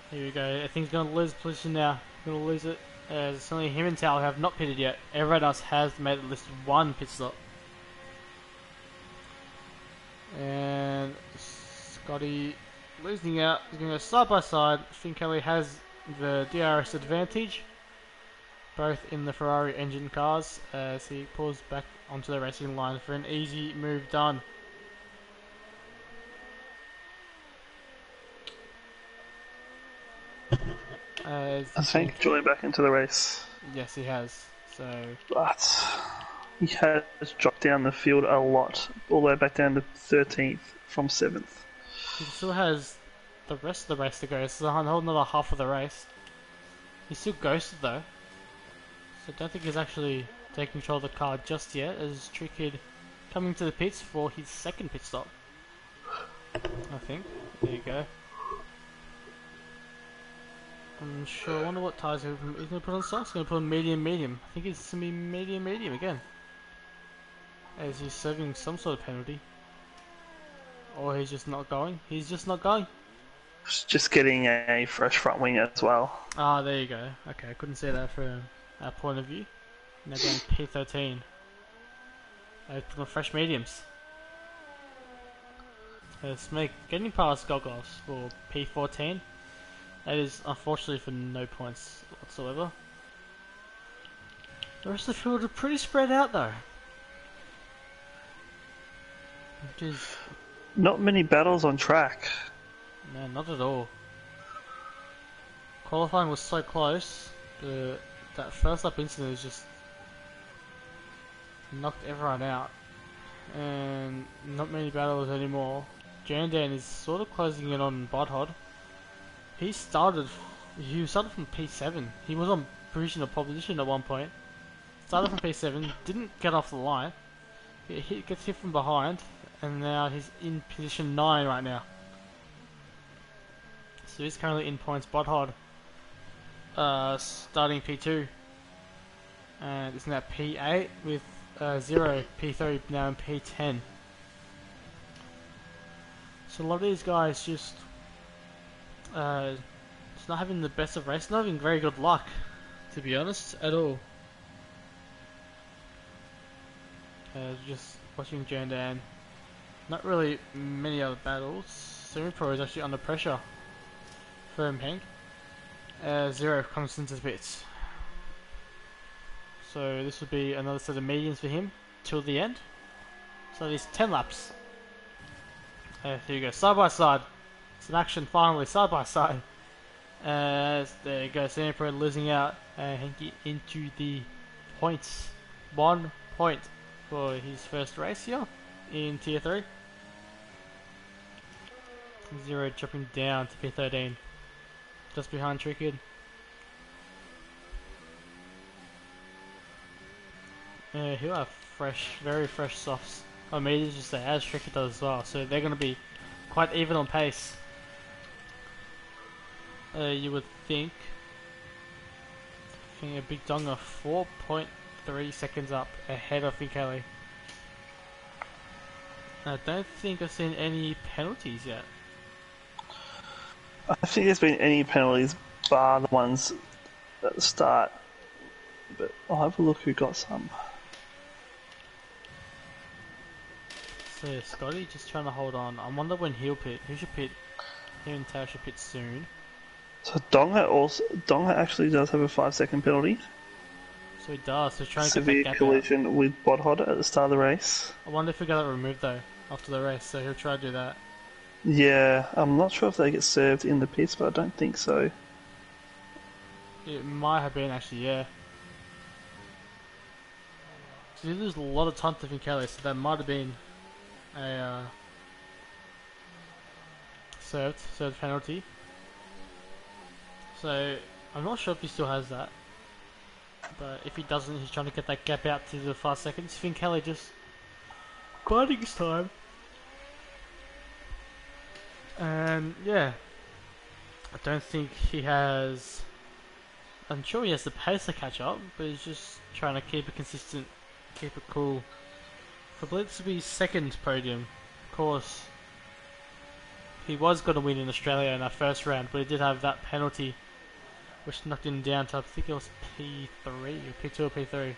here we go. I think he's going to lose position now. Going to lose it. As it's only him and Tao who have not pitted yet. Everyone else has made at least one pit stop. And Scotty losing out. He's going to go side by side. Finn Kelly has the DRS advantage, both in the Ferrari engine cars, as he pulls back onto the racing line for an easy move done. I think joined back into the race. Yes, he has. So, but he has dropped down the field a lot, all the way back down to 13th from 7th. He still has the rest of the race to go. It's a whole another half of the race. He's still ghosted though, so I don't think he's actually taking control of the car just yet. As Trickid coming to the pits for his second pit stop. I think. There you go. I'm sure. I wonder what tyres he's going to put on softs. He's going to put on medium. I think it's going to be medium again. As he's serving some sort of penalty. Or he's just not going. He's just not going. Just getting a fresh front wing as well. Ah, there you go. Okay, I couldn't see that from our point of view. Now going P13. For the fresh mediums. Getting past Goggles for P14. That is unfortunately for no points whatsoever. The rest of the field are pretty spread out though. Which is... Not many battles on track. No, not at all. Qualifying was so close, but that first lap incident has just knocked everyone out. And not many battles anymore. Jandan is sort of closing in on Bodhod. He started from P7. He was on provisional pole position at one point. Started from P7, didn't get off the line. Gets hit from behind, and now he's in position 9 right now. So he's currently in points. Bodhod starting P2, and it's now P8 with 0. P3 now in P10. So a lot of these guys just not having the best of race, not having very good luck, to be honest, at all. Just watching Jandan. Not really many other battles. Semi-Pro is actually under pressure for Hank. 0 comes into the pits. So this would be another set of mediums for him till the end. So there's 10 laps. Here you go, side by side. Some action finally, side by side. There you go, Semi-Pro losing out. Hanky into the points. 1 point for his first race here in Tier 3. 0 dropping down to P13. Just behind Trickid. He'll have very fresh softs. Or mediums just say, as Trickid does as well. So they're going to be quite even on pace. You would think. I think a Big Donga 4.3 seconds up ahead of Vinkele. I don't think I've seen any penalties yet. I think there's been any penalties bar the ones at the start. But I'll have a look who got some. So yeah, Scotty just trying to hold on. I wonder when he'll pit. Who should pit? Him and Tao should pit soon. So Donga actually does have a 5-second penalty. So he does. So he's trying to Severe get that gap collision out. with Bodhod at the start of the race. I wonder if we got that removed though after the race. So he'll try to do that. Yeah, I'm not sure if they get served in the pits, but I don't think so. It might have been actually, yeah. So you lose a lot of time to Vinkele, so that might have been a served penalty. So I'm not sure if he still has that, but if he doesn't, he's trying to get that gap out to the 5 seconds. Vinkele just biding his time, and yeah, I don't think he has. I'm sure he has the pace to catch up, but he's just trying to keep it consistent, keep it cool. For Blitz to be second podium, of course, he was going to win in Australia in that first round, but he did have that penalty, which knocked him down to, I think it was P3, or P2 or P3.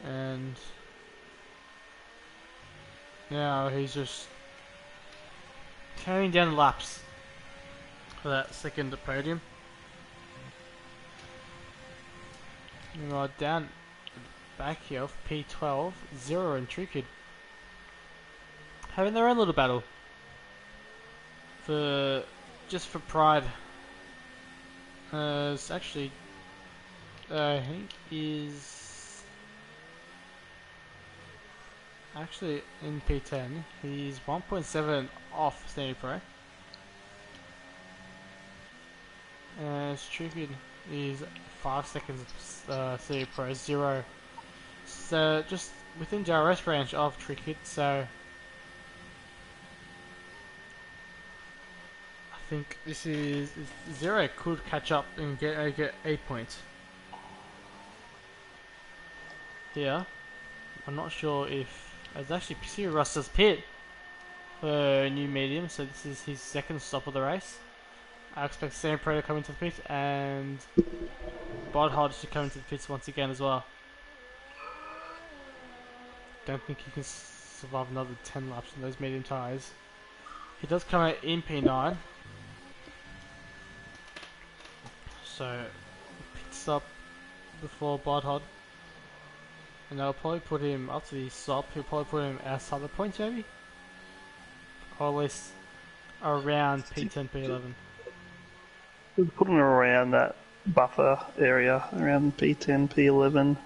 And now he's just carrying down the laps for that second podium. Meanwhile, down back here, P12, 0 and Trickid having their own little battle just for pride. It's actually, I think is actually in P10. He's 1.7 off Semi-Pro. Trickid is 5 seconds Semi-Pro, 0. So just within DRS range of Trickid, so I think this is 0 could catch up and get 8 points. Here, I'm not sure if it's actually Pursuit Ruster's pit for new medium, so this is his second stop of the race. I expect Semi-Pro to come into the pit and Bodhod to come into the pits once again as well. don't think he can survive another 10 laps in those medium tyres. He does come out in P9, so pit stop before Bodhod, and they'll probably put him after the stop. He'll probably put him outside the points, maybe, or at least around P10, P11. We'll put him around that buffer area, around P10, P11.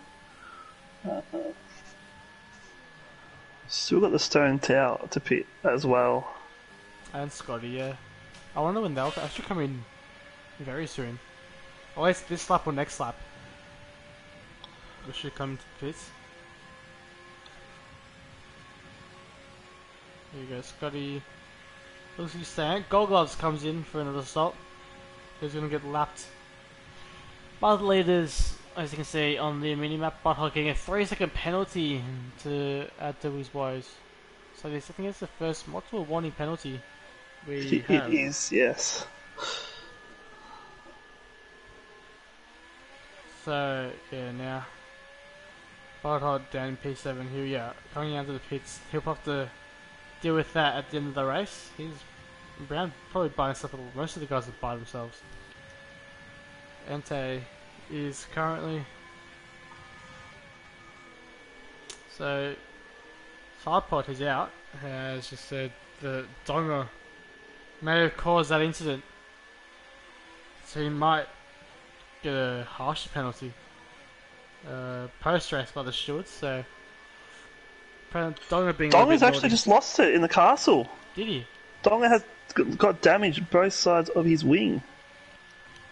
Still got the Stone Tower to pit as well. And Scotty, yeah. I wonder when they'll actually come in very soon. Or at least this lap or next lap. They should come to the pits. Here you go, Scotty. Looks like he's staying. Gold Gloves comes in for another stop. He's going to get lapped by the leaders, as you can see on the minimap. Butthole getting a 3-second penalty to add to his woes. So I think it's the first multiple warning penalty we have. It is, yes. So yeah, now Butthole down in P7. Here we are, coming out to the pits. He'll have to deal with that at the end of the race. He's Brown probably by himself. Most of the guys are by themselves. Ente is currently so Sidepod is out. As just said, the Donga may have caused that incident, so he might get a harsher penalty post race by the stewards. So Donga's actually just lost it in the castle. Did he? Donga has got damaged both sides of his wing.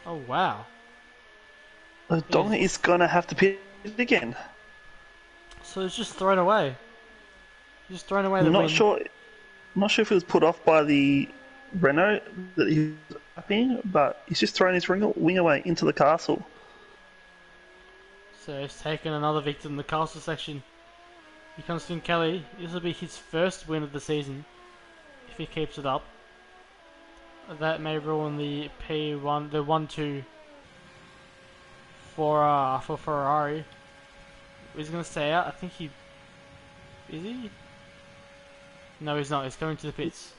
Oh wow. Donga is gonna have to pit again. So it's just thrown away. Just thrown away the I'm wing. not sure if it was put off by the Renault that he was tapping, but he's just thrown his wing away into the castle. So he's taken another victim in the castle section. Here comes Finn Kelly. This will be his first win of the season if he keeps it up. That may ruin the P1, the 1-2 for Ferrari. He's going to stay out. I think he is he. No, he's not. He's going to the pits.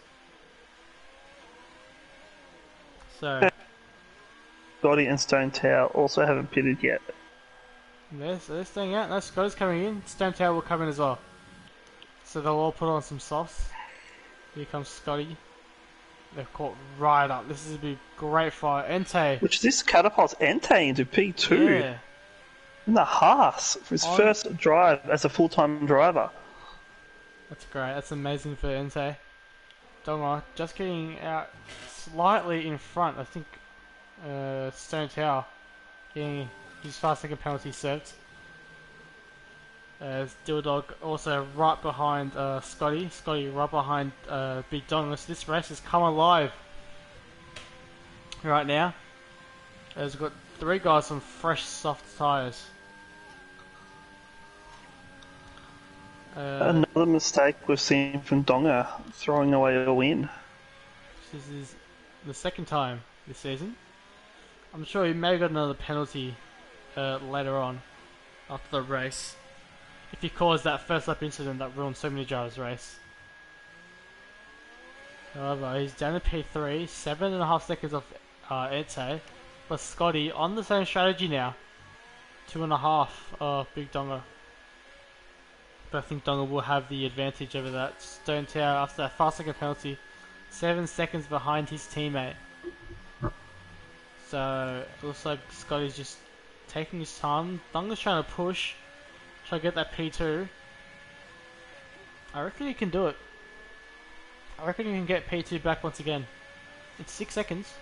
So Scotty and Stone Tower also haven't pitted yet. they're staying out. No, Scotty's coming in. Stone Tower will come in as well. So they'll all put on some softs. Here comes Scotty. They're caught right up. This is a be great fight. Ente. Which this catapults Ente into P2 Yeah. in the Haas for his first drive as a full-time driver. That's great. That's amazing for Ente. Donga just getting out slightly in front. I think Stone Tower getting his 5-second penalty served. Dildog also right behind Scotty. Scotty right behind Big Donga. So this race has come alive right now. We've got 3 guys on fresh soft tyres. Another mistake we've seen from Donga, throwing away a win. This is the second time this season. I'm sure he may have got another penalty later on after the race, if he caused that first lap incident that ruined so many drivers' race. However, he's down to P3, 7.5 seconds off Ente, but Scotty on the same strategy now, 2.5 of Big Donga. But I think Donga will have the advantage over that. Stone Tower, after that 5-second penalty, 7 seconds behind his teammate. So it looks like Scotty's just taking his time. Donga's trying to push, try to get that P2. I reckon he can do it. I reckon he can get P2 back once again. It's 6 seconds.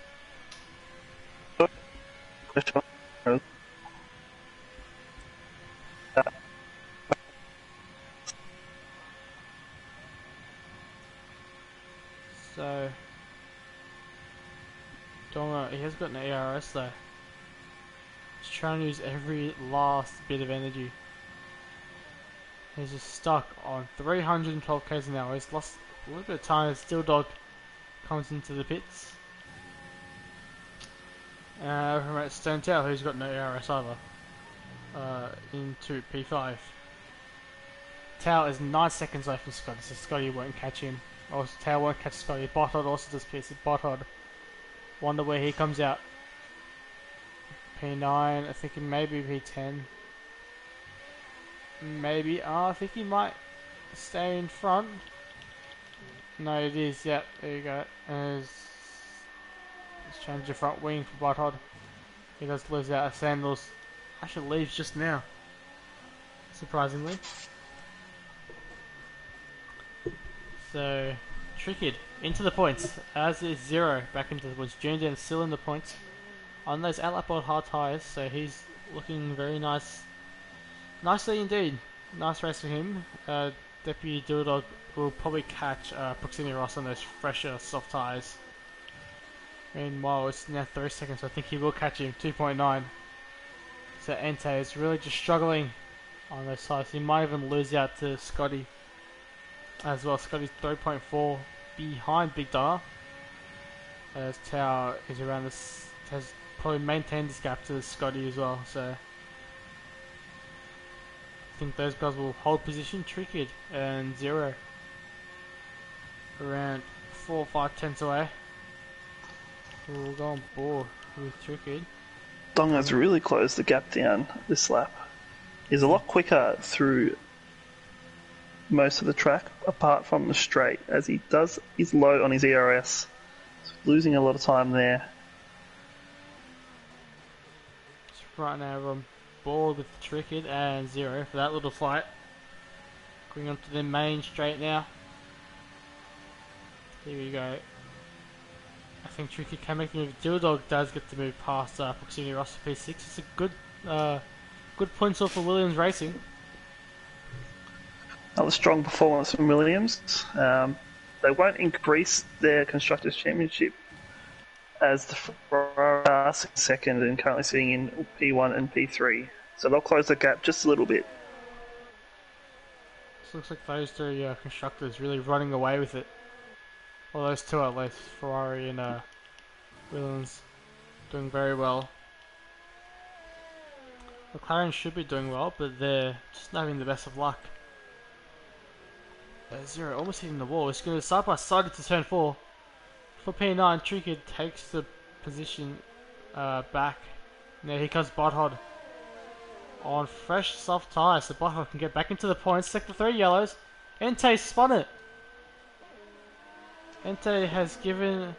So Donga, he has got an ARS though. He's trying to use every last bit of energy. He's just stuck on 312 k's an hour. He's lost a little bit of time as Steel Dog comes into the pits. From Stone Tower, who's got no ARS either, into P5. Tao is 9 seconds away from Scotty, so Scotty won't catch him. Or Tao won't catch Scotty. Botthod also does piece. Botthod. Wonder where he comes out. P9, I think he may be P10. Maybe. I think he might stay in front. No, it is. Yep, there you go. Let's change the front wing for Botthod. He does lose out of Sandals. Actually leaves just now. Surprisingly. So, Trickid into the points. As is Zero back into the points. Jundan still in the points. On those outlap old hard tyres, so he's looking very nice. Nicely indeed. Nice race for him. Deputy Dildog will probably catch Proximity Ross on those fresher soft tyres. Meanwhile, it's now 3 seconds, so I think he will catch him. 2.9. So Entei is really just struggling on those tyres. He might even lose out to Scotty as well. Scotty's 3.4 behind Big Dar. As Tao is around this, has probably maintained this gap to Scotty as well. So I think those guys will hold position. Trickid and Zero around 4 or 5 tenths away. We'll go on board with Trickid. Dongo's really closed the gap down this lap. He's a lot quicker through most of the track, apart from the straight, as he does is low on his ERS. So losing a lot of time there. So right now we're on board with Trickid and Zero for that little fight. Going on to the main straight now. Here we go. I think Trickid can make the move. Dildog does get to move past Proximity Ross for P6. It's a good point off for Williams Racing. Another strong performance from Williams. They won't increase their Constructors' Championship as the Ferrari are second and currently sitting in P1 and P3. So they'll close the gap just a little bit. This looks like those two constructors really running away with it. Well, those two at least, Ferrari and Williams, doing very well. McLaren should be doing well, but they're just not having the best of luck. Zero almost hitting the wall. It's going to side by side into turn 4. For P9, Trickid takes the position back. Now here comes Botthod on fresh soft tyres, so Botthod can get back into the points. Sector 3 yellows. Entei spun it. Entei has given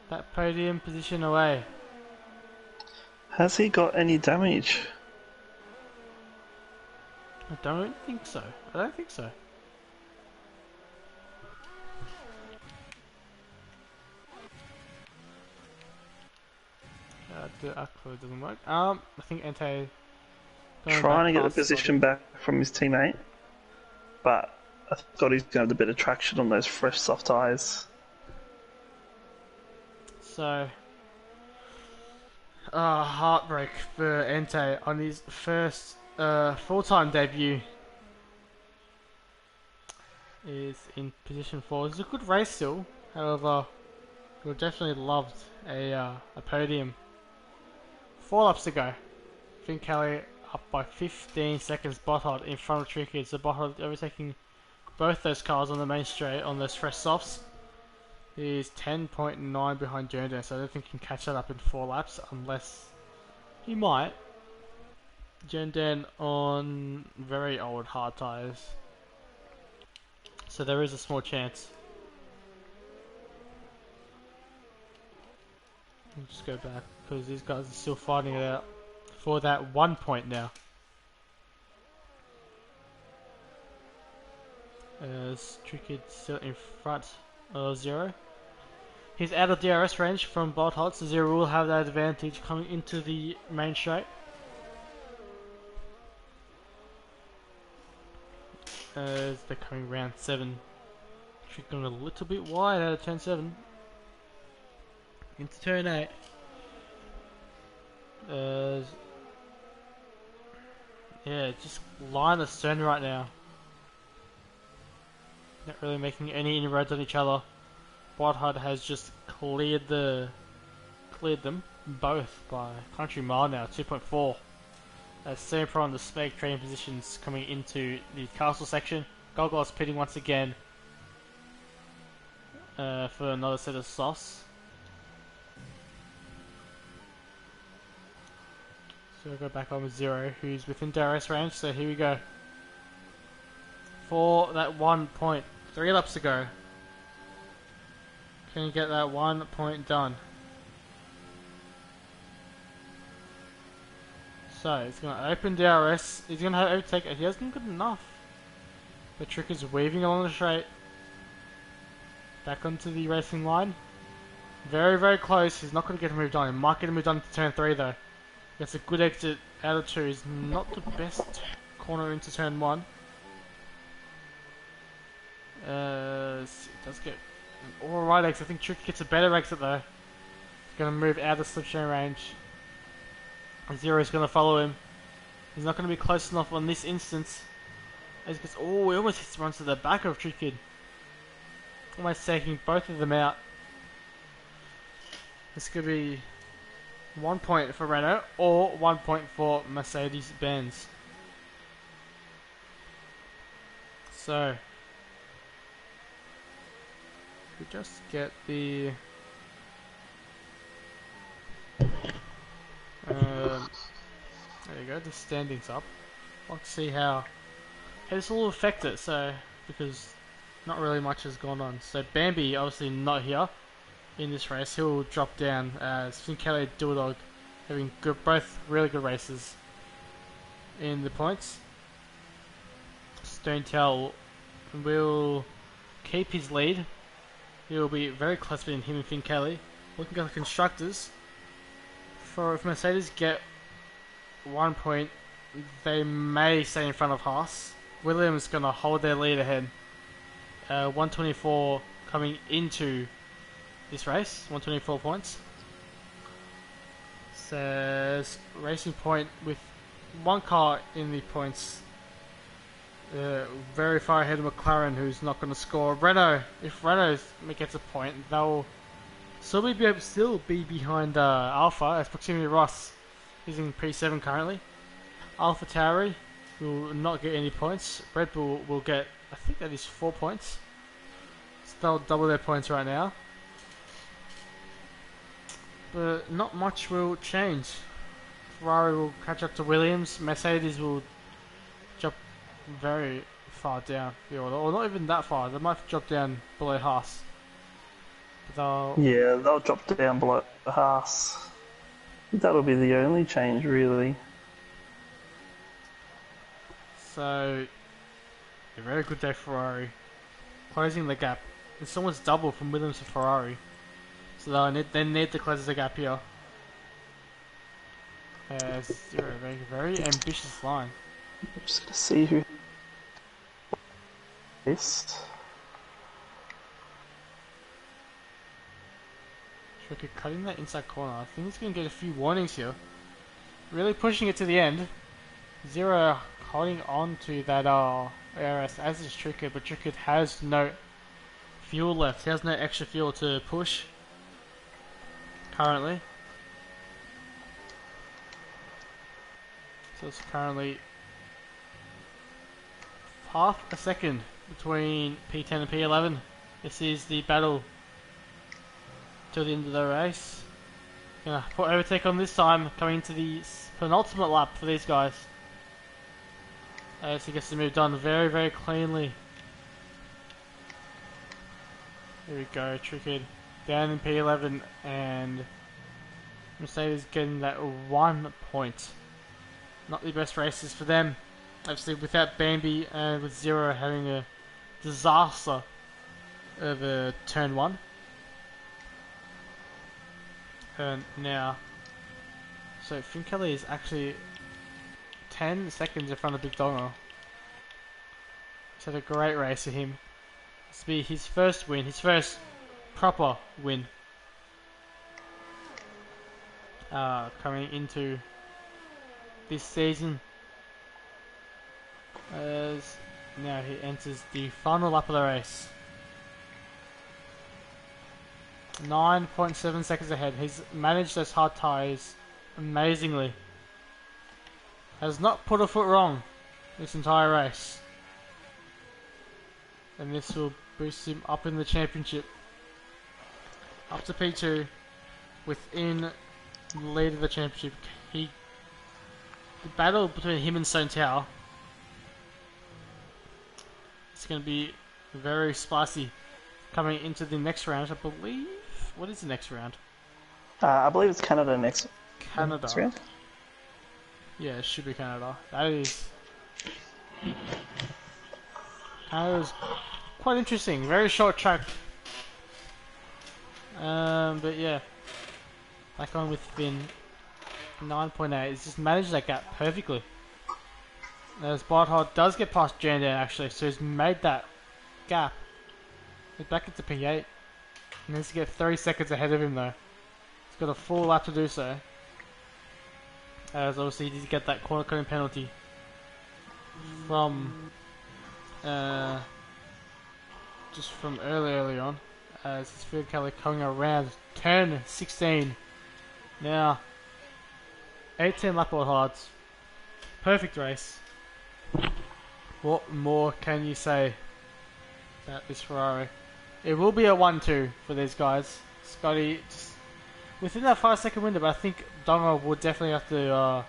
that podium position away. Has he got any damage? I don't think so. I don't think so. The upload doesn't work. I think Entei trying to get the position back from his teammate, but I thought he's going to have a bit of traction on those fresh soft tyres. So, heartbreak for Entei on his first full-time debut. Is in position 4. It's a good race still. However, we would definitely loved a podium. 4 laps to go. Finn Kelly up by 15 seconds. Botthod in front of Trickid. So Botthod overtaking both those cars on the main straight on those fresh softs. He's 10.9 behind Jordan, so I don't think he can catch that up in 4 laps unless he might. Jordan on very old hard tyres, so there is a small chance. I'll just go back because these guys are still fighting it out for that 1 point now. As Trickid still in front of Zero. He's out of DRS range from Botthod, so Zero will have that advantage coming into the main straight. As they're coming round 7. Trickid a little bit wide out of turn 7. Into turn 8. Yeah, just line astern right now. Not really making any inroads on each other. Botthod has just cleared them both by a country mile now, 2.4. Semi-Pro on the spec training positions coming into the castle section. Golgos pitting once again for another set of sauce. So we'll go back on with Zero, who's within DRS range, so here we go. For that 1 point, 3 laps to go. Can you get that 1 point done? So he's going to open DRS, he's going to have overtake, he hasn't got enough. The trick is weaving along the straight. Back onto the racing line. Very, very close, he's not going to get him moved on, he might get him moved on to turn 3 though. Gets a good exit out of 2, he's not the best corner into turn 1. It does get an alright exit, I think Tricky gets a better exit though. He's going to move out of slipstream range. Zero's going to follow him. He's not going to be close enough on this instance. He almost runs to the back of Tricky. Almost taking both of them out. This could be 1 point for Renault or 1 point for Mercedes-Benz. So we just get the there you go, the standings up. I'd like to see how this will affect it, so because not really much has gone on. So Bambi obviously not here in this race, he'll drop down as Finkele Dildog having both really good races in the points. Stonetail will keep his lead. He'll be very close between him and Finkele. Looking at the constructors, if Mercedes get 1 point, they may stay in front of Haas. Williams going to hold their lead ahead. 124 coming into this race, 124 points. Says Racing Point with 1 car in the points. Very far ahead of McLaren, who's not going to score. Renault, if Renault gets a point, they'll still be behind Alpha, as Proximity Ross is in P7 currently. Alpha Tauri will not get any points. Red Bull will get, I think that is 4 points. So they'll double their points right now. But not much will change. Ferrari will catch up to Williams. Mercedes will drop very far down the order, or not even that far. They might drop down below Haas. They'll drop down below Haas. That'll be the only change, really. So, a very good day for Ferrari. Closing the gap. It's almost double from Williams to Ferrari. So they need to close the gap here. Zero, very ambitious line. I'm just going to see who this. Tricky cutting that inside corner. I think he's going to get a few warnings here. Really pushing it to the end. Zero holding on to that ARS as is Tricky, but Tricky has no fuel left. He has no extra fuel to push currently. So it's currently half a second between P10 and P11. This is the battle till the end of the race. Gonna put overtake on this time, coming into the penultimate lap for these guys. As he gets the move done very, very cleanly. Here we go, Tricked down in P11 and Mercedes getting that 1 point. Not the best races for them. Obviously without Bambi and with Zero having a disaster of a turn 1. And now, so Finkele is actually 10 seconds in front of Big Dongo. He's had a great race for him. This will be his first win, his first proper win. Coming into this season. As now he enters the final lap of the race. 9.7 seconds ahead. He's managed those hard tyres amazingly. has not put a foot wrong this entire race. And this will boost him up in the championship. Up to P2. Within the lead of the championship. The battle between him and Song Tao is going to be very spicy coming into the next round, I believe. What is the next round? I believe it's Canada next. Canada. Next round? Yeah, it should be Canada. That is... Canada's quite interesting. Very short track. But yeah. Back on with Finn. 9.8. He's just managed that gap perfectly. As Barthard does get past Jandan actually, so he's made that gap. He's back into P8. He needs to get 30 seconds ahead of him though. He's got a full lap to do so. As obviously he did get that corner cutting penalty from just from early on. As his field Kelly coming around turn 16. Now 18 lap hards. Perfect race. What more can you say about this Ferrari? It will be a 1-2 for these guys. Scotty, just within that 5-second window, but I think Donga will definitely have to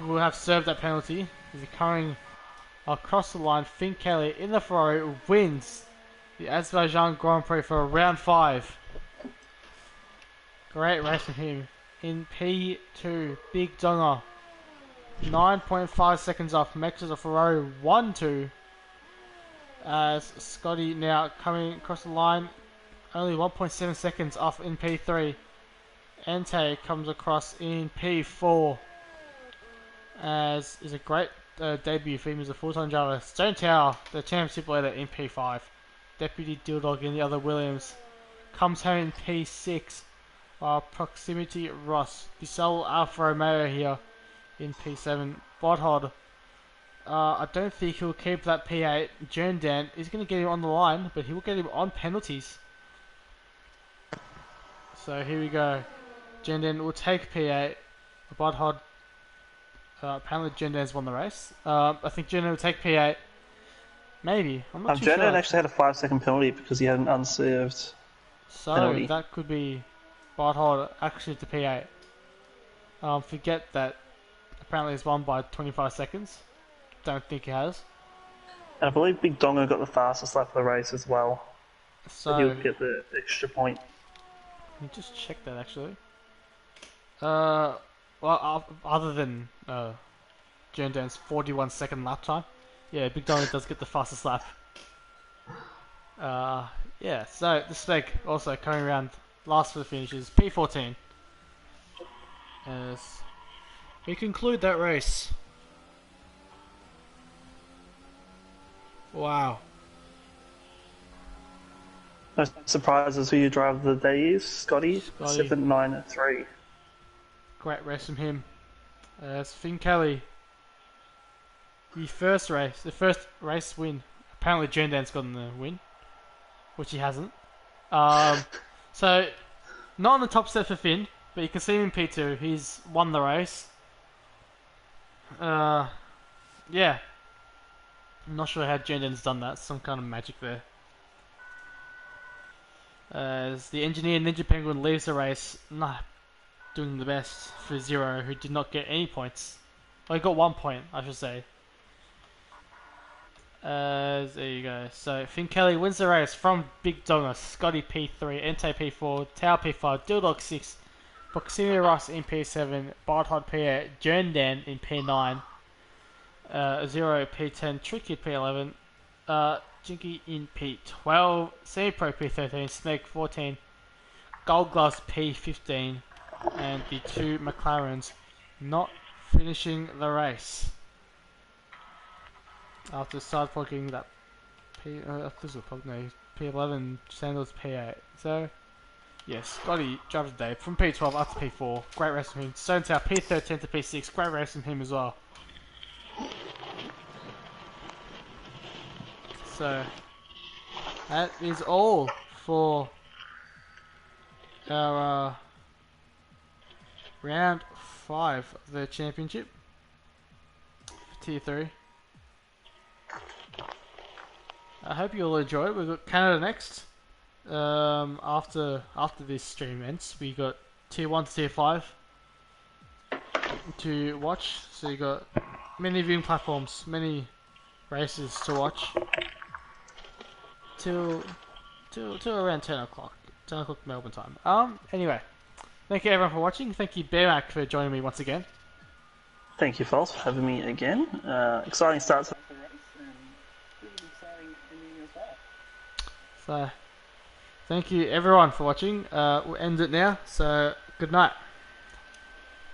will have served that penalty. He's coming across the line. Finn Kelly in the Ferrari wins the Azerbaijan Grand Prix for round 5. Great race from him. In P2, Big Donga 9.5 seconds off, makes it a Ferrari 1-2. As Scotty now coming across the line, only 1.7 seconds off in P3. Ente comes across in P4. As is a great debut for him as a full-time driver. Stone Tower, the championship leader in P5. Deputy Dildog in the other Williams comes home in P6. Proximity Ross, Bissell Alfa Romeo here in P7. Bodhod, I don't think he'll keep that P8. Jerndam is going to get him on the line, but he will get him on penalties. So here we go. Jerndam will take P8. Bodhod, apparently Jerndam's won the race. I think Jerndam will take P8. Maybe. I'm not too sure. Jerndam actually had a 5-second penalty because he had an unserved penalty. That could be Bodhod actually to P8. Forget that apparently he's won by 25 seconds. Don't think he has. And I believe Big Donga got the fastest lap of the race as well. So he'll get the extra point. Let me just check that actually. Well, other than Jerndam's 41-second lap time, yeah, Big Donga does get the fastest lap. Yeah, so the Spec also coming around last for the finishes, P14. As we conclude that race. Wow. No surprises who your driver of the day is, Scotty. 7-9-3. Great race from him. As Finn Kelly, the first race win. Apparently Jerndam's gotten the win, which he hasn't. So, not on the top step for Finn, but you can see him in P2. He's won the race. Yeah. I'm not sure how Jerndam's done that. Some kind of magic there. As the engineer Ninja Penguin leaves the race, doing the best for Zero, who did not get any points. Well, he got 1 point, I should say. There you go. So Finn Kelly wins the race from Big Donga, Scotty P3, Ente P4, Tau P5, Dildog 6, Proximity Ross in P7, Barthod P8, Jerndam in P9, Zero P10, Tricky P11, Jinky in P12, Semi-Pro P13, Snake 14, Gold Gloves P15, and the two McLarens not finishing the race. After start blocking that P11, Sandals P8. So, yes, Scotty drives the day from P12 up to P4. Great race from him. Stone Tower P13 to P6. Great race from him as well. So, that is all for our round 5 of the championship for Tier 3. I hope you'll enjoy it. We've got Canada next. After this stream ends, we got Tier 1 to Tier 5 to watch. So you got many viewing platforms, many races to watch till around 10 o'clock Melbourne time. Anyway, thank you everyone for watching. Thank you Bear Mac for joining me once again. Thank you, False, for having me again. Exciting start to the race and really exciting ending as well. So, thank you everyone for watching. We'll end it now. So, good night.